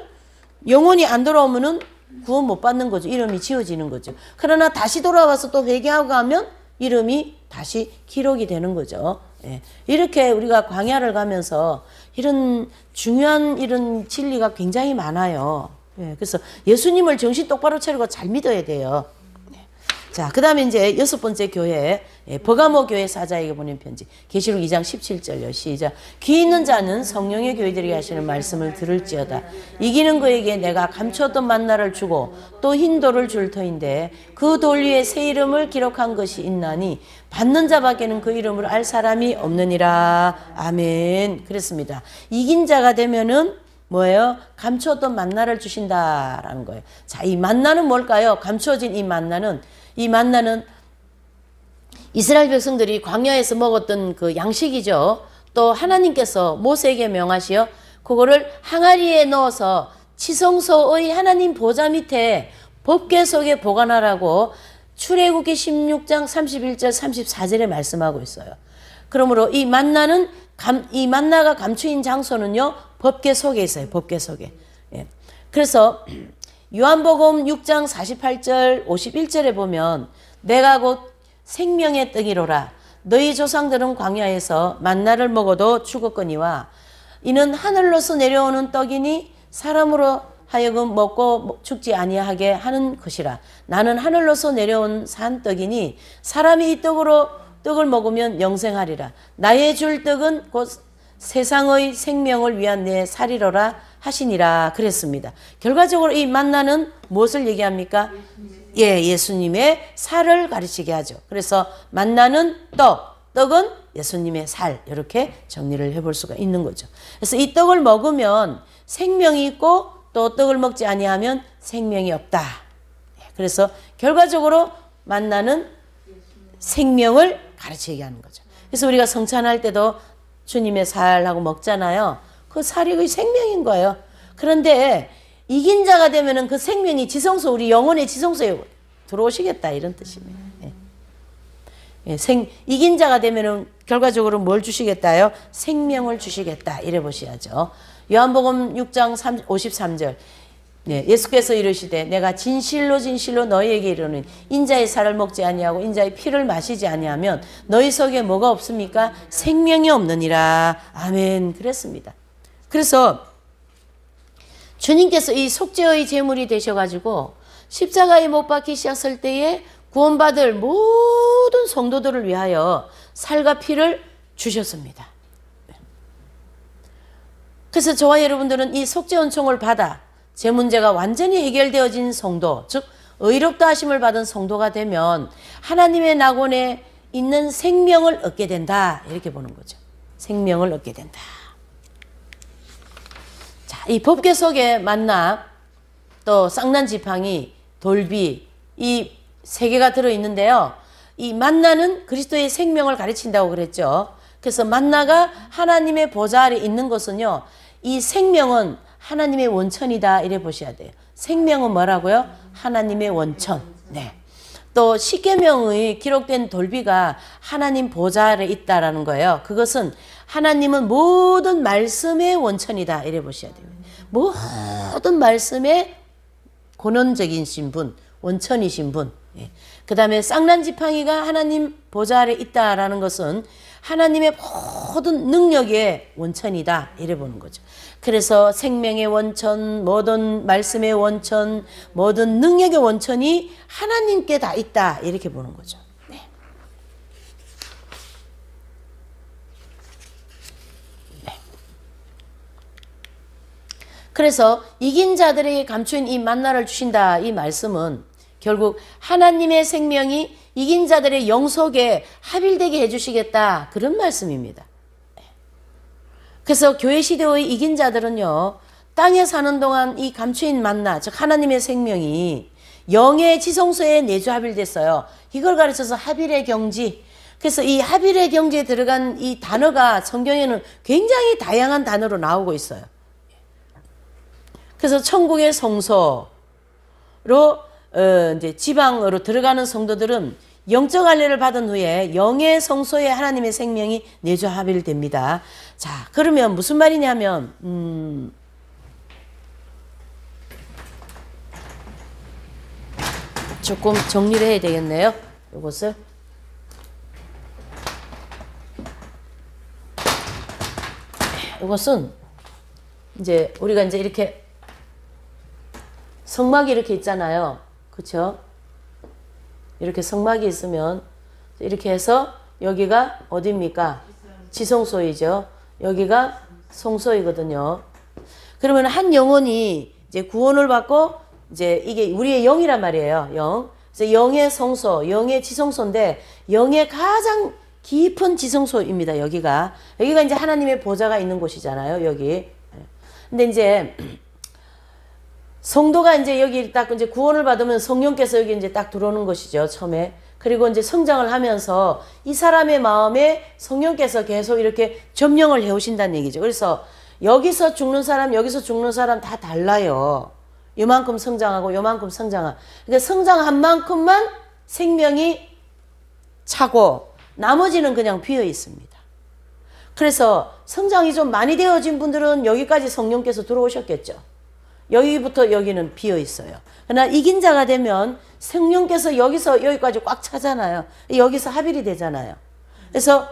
영원히 안 돌아오면은 구원 못 받는 거죠. 이름이 지워지는 거죠. 그러나 다시 돌아와서 또 회개하고 하면 이름이 다시 기록이 되는 거죠. 예. 이렇게 우리가 광야를 가면서 이런 중요한 이런 진리가 굉장히 많아요. 예. 그래서 예수님을 정신 똑바로 차리고 잘 믿어야 돼요. 자, 그 다음에 이제 6번째 교회, 버가모 교회 사자에게 보낸 편지. 계시록 2장 17절요. 시작. 귀 있는 자는 성령의 교회들에게 하시는 말씀을 들을지어다. 이기는 그에게 내가 감추었던 만나를 주고 또 흰 돌을 줄 터인데 그 돌 위에 새 이름을 기록한 것이 있나니 받는 자밖에는 그 이름을 알 사람이 없느니라. 아멘. 그랬습니다. 이긴 자가 되면은 뭐예요? 감추었던 만나를 주신다라는 거예요. 자, 이 만나는 뭘까요? 감추어진 이 만나는 이스라엘 백성들이 광야에서 먹었던 그 양식이죠. 또 하나님께서 모세에게 명하시어 그거를 항아리에 넣어서 지성소의 하나님 보좌 밑에 법궤 속에 보관하라고 출애굽기 16장 31절 34절에 말씀하고 있어요. 그러므로 이 만나가 감추인 장소는요, 법궤 속에 있어요. 법궤 속에. 예. 그래서 요한복음 6장 48절 51절에 보면 내가 곧 생명의 떡이로라. 너희 조상들은 광야에서 만나를 먹어도 죽었거니와 이는 하늘로서 내려오는 떡이니 사람으로 하여금 먹고 죽지 아니하게 하는 것이라. 나는 하늘로서 내려온 산떡이니 사람이 이 떡을 먹으면 영생하리라. 나의 줄 떡은 곧 세상의 생명을 위한 내 살이로라 하시니라 그랬습니다. 결과적으로 이 만나는 무엇을 얘기합니까? 예, 예수님의 살을 가르치게 하죠. 그래서 만나는 떡은 예수님의 살, 이렇게 정리를 해볼 수가 있는 거죠. 그래서 이 떡을 먹으면 생명이 있고 또 떡을 먹지 아니하면 생명이 없다. 그래서 결과적으로 만나는 생명을 가르치게 하는 거죠. 그래서 우리가 성찬할 때도 주님의 살하고 먹잖아요. 그 살이 그 생명인 거예요. 그런데 이긴 자가 되면은 그 생명이 지성소, 우리 영혼의 지성소에 들어오시겠다, 이런 뜻이네요. 예. 이긴 자가 되면은 결과적으로 뭘 주시겠다요? 생명을 주시겠다, 이래 보셔야죠. 요한복음 6장 53절. 네, 예수께서 이르시되 내가 진실로 진실로 너희에게 이르노니 인자의 살을 먹지 아니하고 인자의 피를 마시지 아니하면 너희 속에 뭐가 없습니까? 생명이 없느니라. 아멘. 그랬습니다. 그래서 주님께서 이 속죄의 제물이 되셔가지고 십자가에 못 박히셨을 때에 구원받을 모든 성도들을 위하여 살과 피를 주셨습니다. 그래서 저와 여러분들은 이 속죄 은총을 받아 제 문제가 완전히 해결되어진 성도, 즉 의롭다 하심을 받은 성도가 되면 하나님의 낙원에 있는 생명을 얻게 된다, 이렇게 보는 거죠. 생명을 얻게 된다. 자, 이 법궤 속에 만나 또 쌍난 지팡이, 돌비, 이 세 개가 들어있는데요. 이 만나는 그리스도의 생명을 가르친다고 그랬죠. 그래서 만나가 하나님의 보좌 아래 있는 것은요, 이 생명은 하나님의 원천이다, 이래 보셔야 돼요. 생명은 뭐라고요? 하나님의 원천. 네. 또 십계명의 기록된 돌비가 하나님 보좌 아래 있다라는 거예요. 그것은 하나님은 모든 말씀의 원천이다, 이래 보셔야 돼요. 모든 말씀의 근원적이신 분, 원천이신 분. 예. 그 다음에 쌍난 지팡이가 하나님 보좌 아래 있다라는 것은 하나님의 모든 능력의 원천이다, 이래 보는 거죠. 그래서 생명의 원천, 모든 말씀의 원천, 모든 능력의 원천이 하나님께 다 있다, 이렇게 보는 거죠. 네. 네. 그래서 이긴 자들에게 감추인 이 만나를 주신다, 이 말씀은 결국 하나님의 생명이 이긴 자들의 영 속에 합일되게 해주시겠다, 그런 말씀입니다. 그래서 교회 시대의 이긴 자들은요, 땅에 사는 동안 이 감추인 만나, 즉 하나님의 생명이 영의 지성소에 내주 합일됐어요. 이걸 가르쳐서 합일의 경지. 그래서 이 합일의 경지에 들어간 이 단어가 성경에는 굉장히 다양한 단어로 나오고 있어요. 그래서 천국의 성소로 이제 지방으로 들어가는 성도들은 영적 할례를 받은 후에 영의 성소에 하나님의 생명이 내주 합일됩니다. 자, 그러면 무슨 말이냐면 조금 정리를 해야 되겠네요. 이것을 이것은 이제 우리가 이제 이렇게 성막이 이렇게 있잖아요. 그렇죠? 이렇게 성막이 있으면 이렇게 해서 여기가 어디입니까? 지성소이죠. 여기가 성소이거든요. 그러면 한 영혼이 이제 구원을 받고 이제 이게 우리의 영이란 말이에요. 영. 그래서 영의 성소, 영의 지성소인데 영의 가장 깊은 지성소입니다. 여기가 이제 하나님의 보좌가 있는 곳이잖아요. 여기. 근데 이제 성도가 이제 여기 딱 이제 구원을 받으면 성령께서 여기 이제 딱 들어오는 것이죠. 처음에. 그리고 이제 성장을 하면서 이 사람의 마음에 성령께서 계속 이렇게 점령을 해오신다는 얘기죠. 그래서 여기서 죽는 사람, 여기서 죽는 사람 다 달라요. 요만큼 성장하고 요만큼 성장하고. 그러니까 성장한 만큼만 생명이 차고 나머지는 그냥 비어 있습니다. 그래서 성장이 좀 많이 되어진 분들은 여기까지 성령께서 들어오셨겠죠. 여기부터 여기는 비어 있어요. 그러나 이긴 자가 되면 성령께서 여기서 여기까지 꽉 차잖아요. 여기서 합일이 되잖아요. 그래서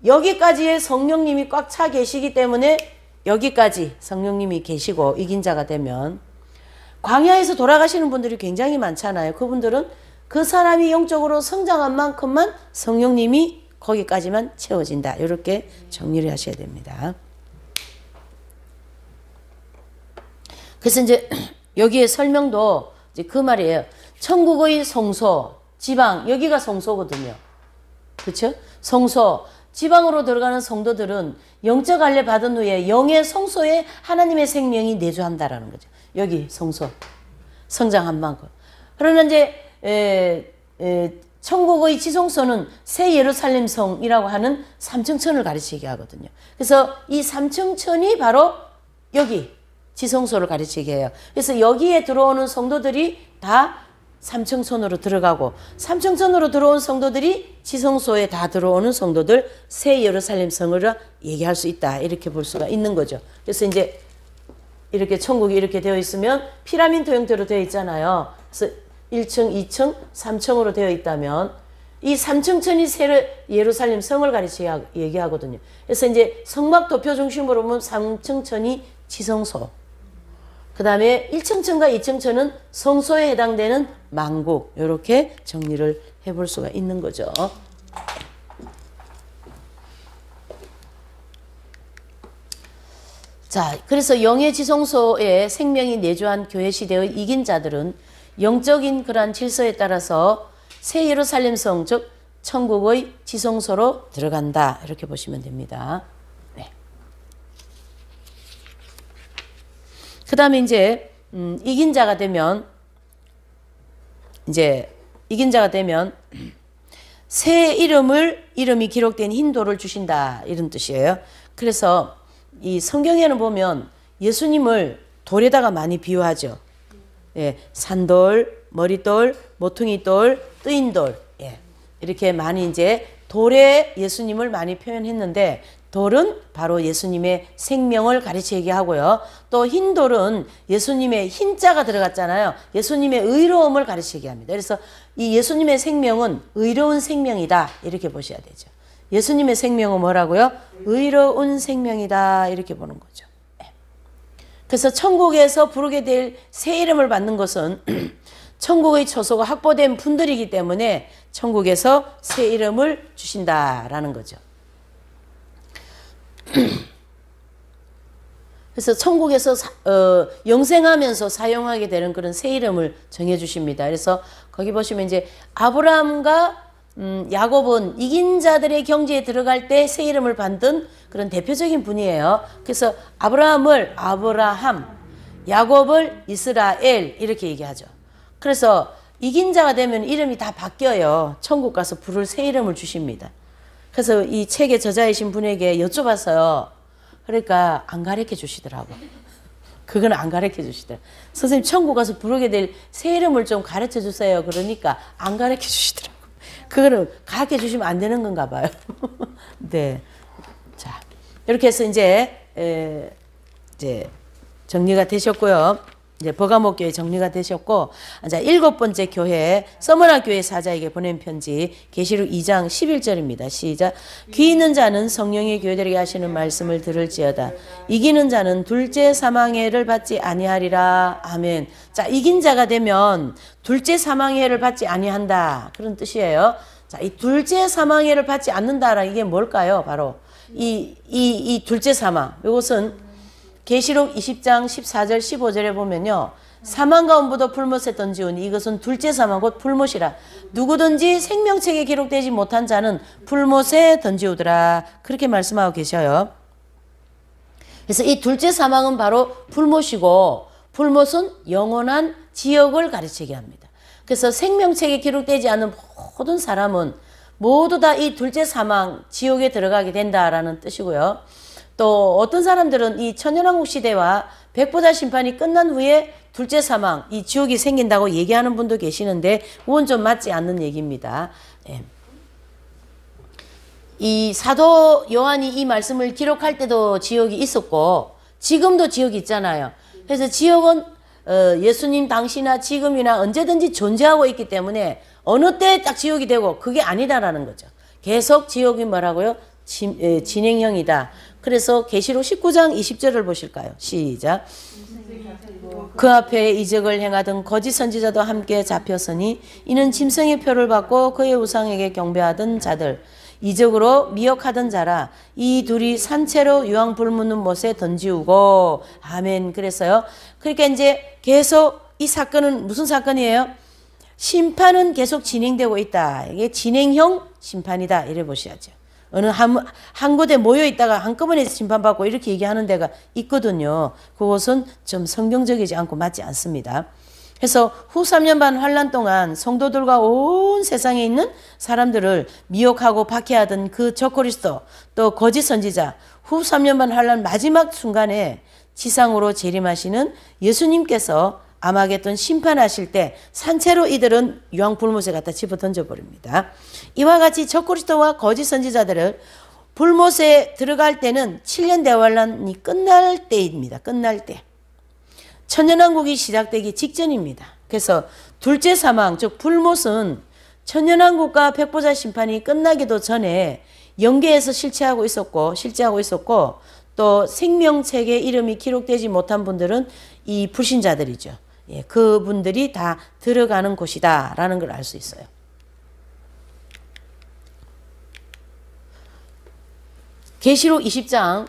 여기까지의 성령님이 꽉 차 계시기 때문에 여기까지 성령님이 계시고 이긴 자가 되면 광야에서 돌아가시는 분들이 굉장히 많잖아요. 그분들은 그 사람이 영적으로 성장한 만큼만 성령님이 거기까지만 채워진다. 이렇게 정리를 하셔야 됩니다. 그래서 이제 여기에 설명도 이제 그 말이에요. 천국의 성소, 지방, 여기가 성소거든요. 그렇죠? 성소, 지방으로 들어가는 성도들은 영적 할례 받은 후에 영의 성소에 하나님의 생명이 내주한다라는 거죠. 여기 성소, 성장한 만큼. 그러나 이제 천국의 지성소는 새 예루살렘 성이라고 하는 삼층천을 가르치게 하거든요. 그래서 이 삼층천이 바로 여기 지성소를 가르치게 해요. 그래서 여기에 들어오는 성도들이 다 삼층천으로 들어가고, 삼층천으로 들어온 성도들이 지성소에 다 들어오는 성도들, 새 예루살렘 성을 얘기할 수 있다, 이렇게 볼 수가 있는 거죠. 그래서 이제 이렇게 천국이 이렇게 되어 있으면 피라미드 형태로 되어 있잖아요. 그래서 1층, 2층, 3층으로 되어 있다면 이 3층천이 새 예루살렘 성을 가르치게 얘기하거든요. 그래서 이제 성막 도표 중심으로 보면 3층천이 지성소, 그 다음에 1층천과 2층천은 성소에 해당되는 망국, 이렇게 정리를 해볼 수가 있는 거죠. 자, 그래서 영의 지성소에 생명이 내주한 교회 시대의 이긴 자들은 영적인 그러한 질서에 따라서 새 예루살렘 성, 즉 천국의 지성소로 들어간다, 이렇게 보시면 됩니다. 네. 그 다음에 이제 이긴 자가 되면 새 이름이 기록된 흰 돌을 주신다, 이런 뜻이에요. 그래서 이 성경에는 보면 예수님을 돌에다가 많이 비유하죠. 예, 산돌, 머릿돌, 모퉁이돌, 뜨인돌, 예, 이렇게 많이 이제 돌에 예수님을 많이 표현했는데, 돌은 바로 예수님의 생명을 가르치게 하고요. 또 흰 돌은 예수님의 흰자가 들어갔잖아요. 예수님의 의로움을 가르치게 합니다. 그래서 이 예수님의 생명은 의로운 생명이다, 이렇게 보셔야 되죠. 예수님의 생명은 뭐라고요? 의로운 생명이다, 이렇게 보는 거죠. 그래서 천국에서 부르게 될 새 이름을 받는 것은 천국의 처소가 확보된 분들이기 때문에 천국에서 새 이름을 주신다라는 거죠. 그래서 천국에서 영생하면서 사용하게 되는 그런 새 이름을 정해주십니다. 그래서 거기 보시면 이제 아브라함과 야곱은 이긴 자들의 경지에 들어갈 때 새 이름을 받은 그런 대표적인 분이에요. 그래서 아브라함을 아브라함, 야곱을 이스라엘, 이렇게 얘기하죠. 그래서 이긴 자가 되면 이름이 다 바뀌어요. 천국 가서 부를 새 이름을 주십니다. 그래서 이 책의 저자이신 분에게 여쭤봤어요. 그러니까 안 가르쳐 주시더라고. 그건 안 가르쳐 주시더라고. 선생님, 천국 가서 부르게 될 새 이름을 좀 가르쳐 주세요. 그러니까 안 가르쳐 주시더라고. 그거는 가르쳐 주시면 안 되는 건가 봐요. 네. 자, 이렇게 해서 이제 정리가 되셨고요. 이제 버가모 교회 정리가 되셨고, 자, 7번째 교회, 서머나 교회 사자에게 보낸 편지, 계시록 2장 11절입니다. 시작. 귀 있는 자는 성령의 교회들에게 하시는 말씀을 들을지어다. 이기는 자는 둘째 사망의 해를 받지 아니하리라. 아멘. 자, 이긴 자가 되면 둘째 사망의 해를 받지 아니한다, 그런 뜻이에요. 자, 이 둘째 사망의 해를 받지 않는다라는 이게 뭘까요? 바로 이 둘째 사망. 이것은 계시록 20장 14절 15절에 보면요, 사망 가운보다 풀못에 던지오니 이것은 둘째 사망 곧 풀못이라. 누구든지 생명책에 기록되지 못한 자는 풀못에 던지오더라, 그렇게 말씀하고 계셔요. 그래서 이 둘째 사망은 바로 풀못이고, 풀못은 영원한 지옥을 가르치게 합니다. 그래서 생명책에 기록되지 않은 모든 사람은 모두 다 이 둘째 사망, 지옥에 들어가게 된다라는 뜻이고요. 또 어떤 사람들은 이 천연왕국 시대와 백보자 심판이 끝난 후에 둘째 사망, 이 지옥이 생긴다고 얘기하는 분도 계시는데, 그건 좀 맞지 않는 얘기입니다. 예. 이 사도 요한이 이 말씀을 기록할 때도 지옥이 있었고 지금도 지옥이 있잖아요. 그래서 지옥은 예수님 당시나 지금이나 언제든지 존재하고 있기 때문에 어느 때 딱 지옥이 되고 그게 아니다라는 거죠. 계속 지옥이 뭐라고요? 진행형이다. 그래서 계시록 19장 20절을 보실까요? 시작. 그 앞에 이적을 행하던 거짓 선지자도 함께 잡혔으니 이는 짐승의 표를 받고 그의 우상에게 경배하던 자들, 이적으로 미혹하던 자라. 이 둘이 산채로 유황 불묻는 못에 던지우고. 아멘. 그래서요. 그러니까 이제 계속 이 사건은 무슨 사건이에요? 심판은 계속 진행되고 있다. 이게 진행형 심판이다. 이래 보셔야죠. 어느 한 곳에 모여 있다가 한꺼번에 심판받고 이렇게 얘기하는 데가 있거든요. 그것은 좀 성경적이지 않고 맞지 않습니다. 그래서 후 3년 반 환란 동안 성도들과 온 세상에 있는 사람들을 미혹하고 박해하던 그 적그리스도 또 거짓 선지자, 후 3년 반 환란 마지막 순간에 지상으로 재림하시는 예수님께서 아마겟돈 심판하실 때 산채로 이들은 유황불못에 갖다 집어 던져버립니다. 이와 같이 적그리스도와 거짓 선지자들을 불못에 들어갈 때는 7년 대환란이 끝날 때입니다. 끝날 때. 천년왕국이 시작되기 직전입니다. 그래서 둘째 사망, 즉 불못은 천년왕국과 백보자 심판이 끝나기도 전에 영계에서 실제하고 있었고 또 생명책에 이름이 기록되지 못한 분들은 이 불신자들이죠. 예, 그분들이 다 들어가는 곳이다 라는 걸 알 수 있어요. 계시록 20장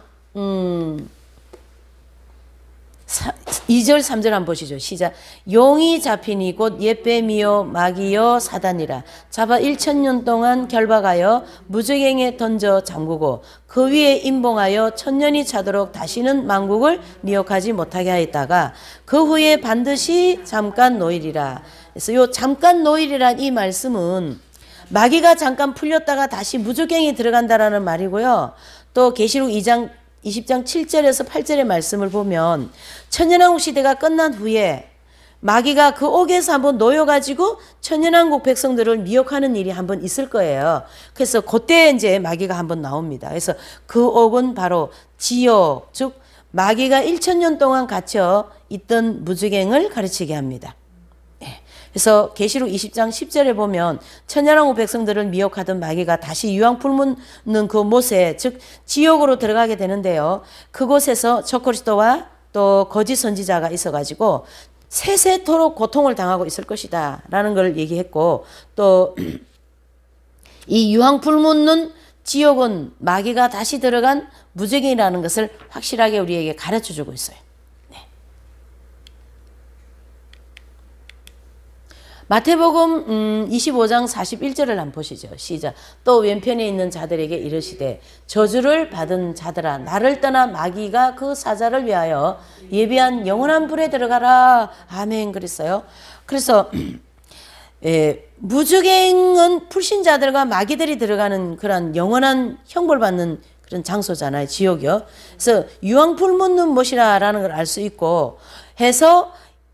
2절 3절 한번 보시죠. 시작. 용이 잡히니 곧 옛뱀이요 마귀요 사단이라 잡아 1000년 동안 결박하여 무저갱에 던져 잠그고 그 위에 임봉하여 1000년이 차도록 다시는 만국을 미혹하지 못하게 하였다가 그 후에 반드시 잠깐 노일이라. 그래서 요 잠깐 노일이란 이 말씀은 마귀가 잠깐 풀렸다가 다시 무저갱에 들어간다라는 말이고요. 또 계시록 20장 7절에서 8절의 말씀을 보면 천년왕국 시대가 끝난 후에 마귀가 그 옥에서 한번 놓여가지고 천년왕국 백성들을 미혹하는 일이 한번 있을 거예요. 그래서 그때 이제 마귀가 한번 나옵니다. 그래서 그 옥은 바로 지옥, 즉 마귀가 1000년 동안 갇혀 있던 무저갱을 가르치게 합니다. 그래서 계시록 20장 10절에 보면 천년왕국 백성들을 미혹하던 마귀가 다시 유황 불묻는 그 못에 즉 지옥으로 들어가게 되는데요. 그곳에서 적그리스도와 또 거짓 선지자가 있어가지고 세세토록 고통을 당하고 있을 것이다 라는 걸 얘기했고 또 이 유황 불묻는 지옥은 마귀가 다시 들어간 무저갱이라는 것을 확실하게 우리에게 가르쳐주고 있어요. 마태복음 25장 41절을 한번 보시죠. 시작. 또 왼편에 있는 자들에게 이르시되 저주를 받은 자들아 나를 떠나 마귀가 그 사자를 위하여 예비한 영원한 불에 들어가라. 아멘. 그랬어요. 그래서 무저갱은 불신자들과 마귀들이 들어가는 그런 영원한 형벌받는 그런 장소잖아요. 지옥이요. 그래서 유황불 묻는 못이라는 걸 알 수 있고 해서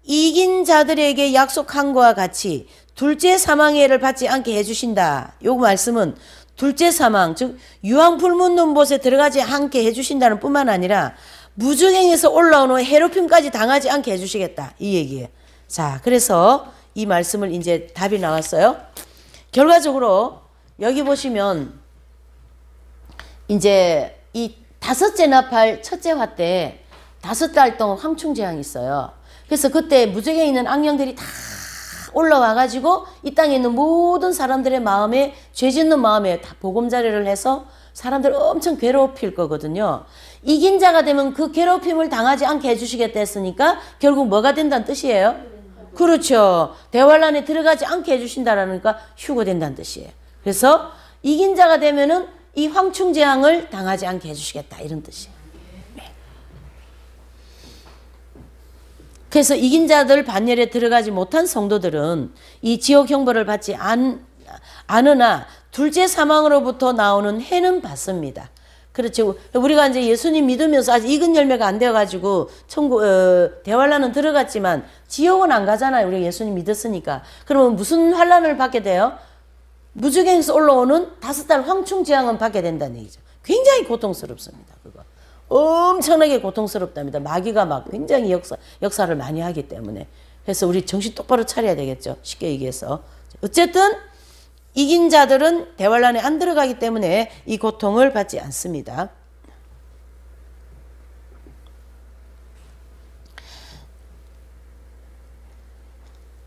이긴 자들에게 약속한 것과 같이 둘째 사망의 해를 받지 않게 해주신다. 요 말씀은 둘째 사망, 즉 유황 불묻는 곳에 들어가지 않게 해주신다는 뿐만 아니라 무저갱에서 올라오는 해롭힘까지 당하지 않게 해주시겠다. 이 얘기예요. 자, 그래서 이 말씀을 이제 답이 나왔어요. 결과적으로 여기 보시면 이제 이 다섯째 나팔 첫째 화 때 5달 동안 황충재앙이 있어요. 그래서 그때 무저갱에 있는 악령들이 다 올라와가지고 이 땅에 있는 모든 사람들의 마음에 죄 짓는 마음에 다 보금자리를 해서 사람들 엄청 괴롭힐 거거든요. 이긴 자가 되면 그 괴롭힘을 당하지 않게 해주시겠다 했으니까 결국 뭐가 된다는 뜻이에요? 그렇죠. 대환란에 들어가지 않게 해주신다라니까 휴거된다는 뜻이에요. 그래서 이긴 자가 되면은 이 황충재앙을 당하지 않게 해주시겠다 이런 뜻이에요. 그래서 이긴 자들 반열에 들어가지 못한 성도들은 이 지옥 형벌을 받지 않으나 둘째 사망으로부터 나오는 해는 받습니다. 그렇죠. 우리가 이제 예수님 믿으면서 아직 익은 열매가 안 되어가지고 대환란은 들어갔지만 지옥은 안 가잖아요. 우리 예수님 믿었으니까. 그러면 무슨 환란을 받게 돼요? 무저갱에서 올라오는 5달 황충재앙은 받게 된다는 얘기죠. 굉장히 고통스럽습니다. 그거. 엄청나게 고통스럽답니다. 마귀가 막 굉장히 역사를 많이 하기 때문에. 그래서 우리 정신 똑바로 차려야 되겠죠. 쉽게 얘기해서. 어쨌든 이긴 자들은 대환란에 안 들어가기 때문에 이 고통을 받지 않습니다.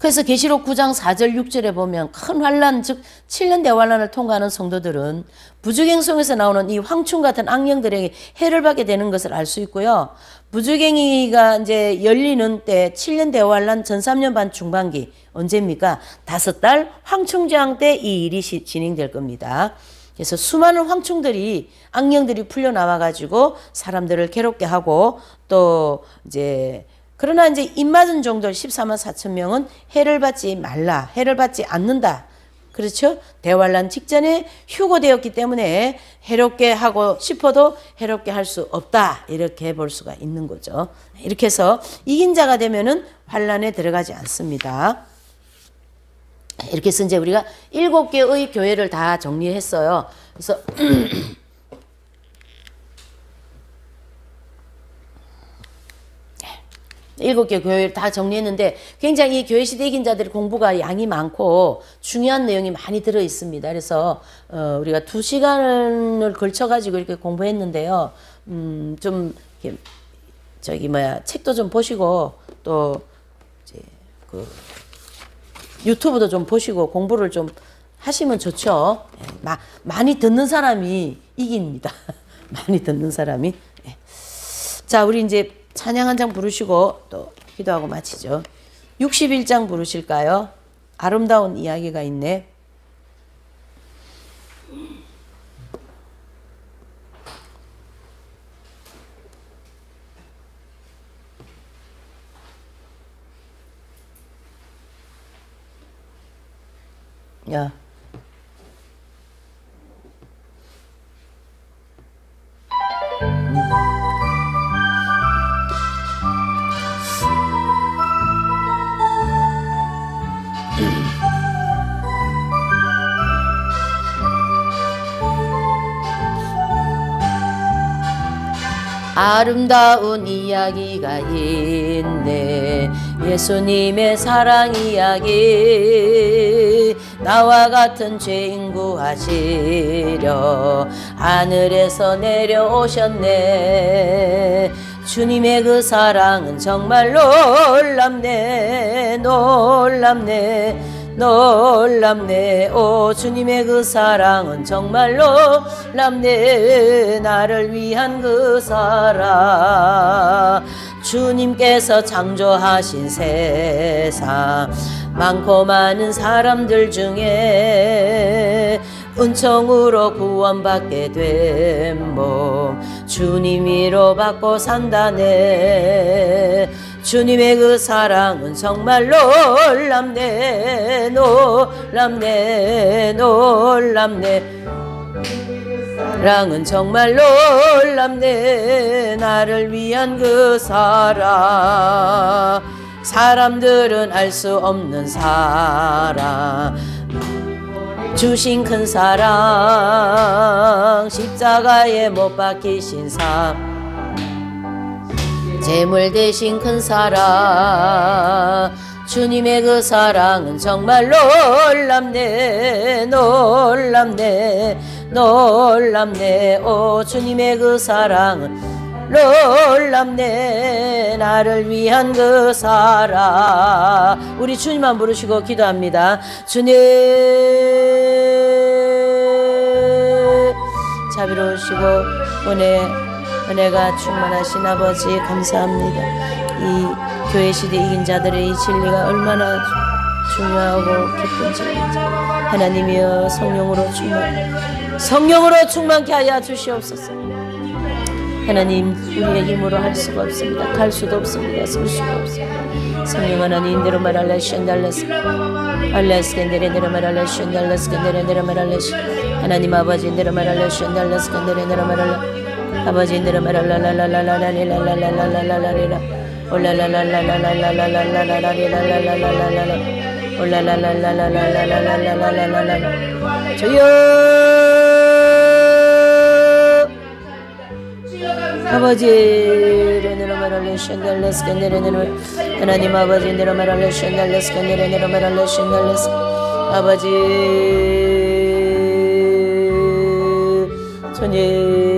그래서 계시록 9장 4절 6절에 보면 큰 환란, 즉 7년 대환란을 통과하는 성도들은 부주갱성에서 나오는 이 황충 같은 악령들에게 해를 받게 되는 것을 알 수 있고요. 부주갱이가 이제 열리는 때 7년 대환란 전 3년 반 중반기 언제입니까? 5달 황충장 때 이 일이 진행될 겁니다. 그래서 수많은 황충들이 악령들이 풀려 나와 가지고 사람들을 괴롭게 하고 또 이제 그러나 이제 입맞은 종들 14만 4천 명은 해를 받지 말라. 해를 받지 않는다. 그렇죠? 대환란 직전에 휴거되었기 때문에 해롭게 하고 싶어도 해롭게 할 수 없다. 이렇게 볼 수가 있는 거죠. 이렇게 해서 이긴 자가 되면은 환란에 들어가지 않습니다. 이렇게 해서 이제 우리가 7개의 교회를 다 정리했어요. 그래서 7개 교회를 다 정리했는데 굉장히 이 교회 시대 이긴 자들의 공부가 양이 많고 중요한 내용이 많이 들어 있습니다. 그래서 우리가 2시간을 걸쳐 가지고 이렇게 공부했는데요. 좀 이렇게 책도 좀 보시고 또 이제 그 유튜브도 좀 보시고 공부를 좀 하시면 좋죠. 많이 듣는 사람이 이깁니다. 많이 듣는 사람이. 자, 우리 이제 찬양 한 장 부르시고 또 기도하고 마치죠. 61장 부르실까요? 아름다운 이야기가 있네. 야. 아름다운 이야기가 있네. 예수님의 사랑 이야기. 나와 같은 죄인 구하시려 하늘에서 내려오셨네. 주님의 그 사랑은 정말 놀랍네. 놀랍네. 놀랍네. 오 주님의 그 사랑은 정말 놀랍네. 나를 위한 그 사랑. 주님께서 창조하신 세상 많고 많은 사람들 중에 은총으로 구원받게 된 몸 주님 위로 받고 산다네. 주님의 그 사랑은 정말 놀랍네. 놀랍네. 놀랍네. 사랑은 정말 놀랍네. 나를 위한 그 사랑. 사람들은 알 수 없는 사랑. 주신 큰 사랑. 십자가에 못 박히신 삶. 재물 대신 큰 사랑. 주님의 그 사랑은 정말 놀랍네. 놀랍네. 놀랍네. 오 주님의 그 사랑은 놀랍네. 나를 위한 그 사랑. 우리 주님만 부르시고 기도합니다. 주님 자비로우시고 은혜가 충만하신 아버지 감사합니다. 이 교회 시대 이긴 자들의 이 진리가 얼마나 중요하고 기쁜지 하나님이여 성령으로 충만케 하여 주시옵소서. 하나님 우리의 힘으로 할 수가 없습니다. 갈 수도 없습니다. 쓸 수가 없습니다. 성령 하나님 대로 말할래시온달레스 알레스겐데레데로 말할래시온달레스겐데레데로 말할래시 하나님 아버지 대로 말할래시온달레스겐데레데로 말할래 아버지 대로 말할라라라라라라라라라라라라라 올라라라라라라라라라라라라라라라 올라라라라라라라라라라라라 주여 아버지 내로 말할래시온달레스겐데레데로 하나님 아버지 내로 말할래시온달레스겐데레데로 말할래시온달레스 아버지 주님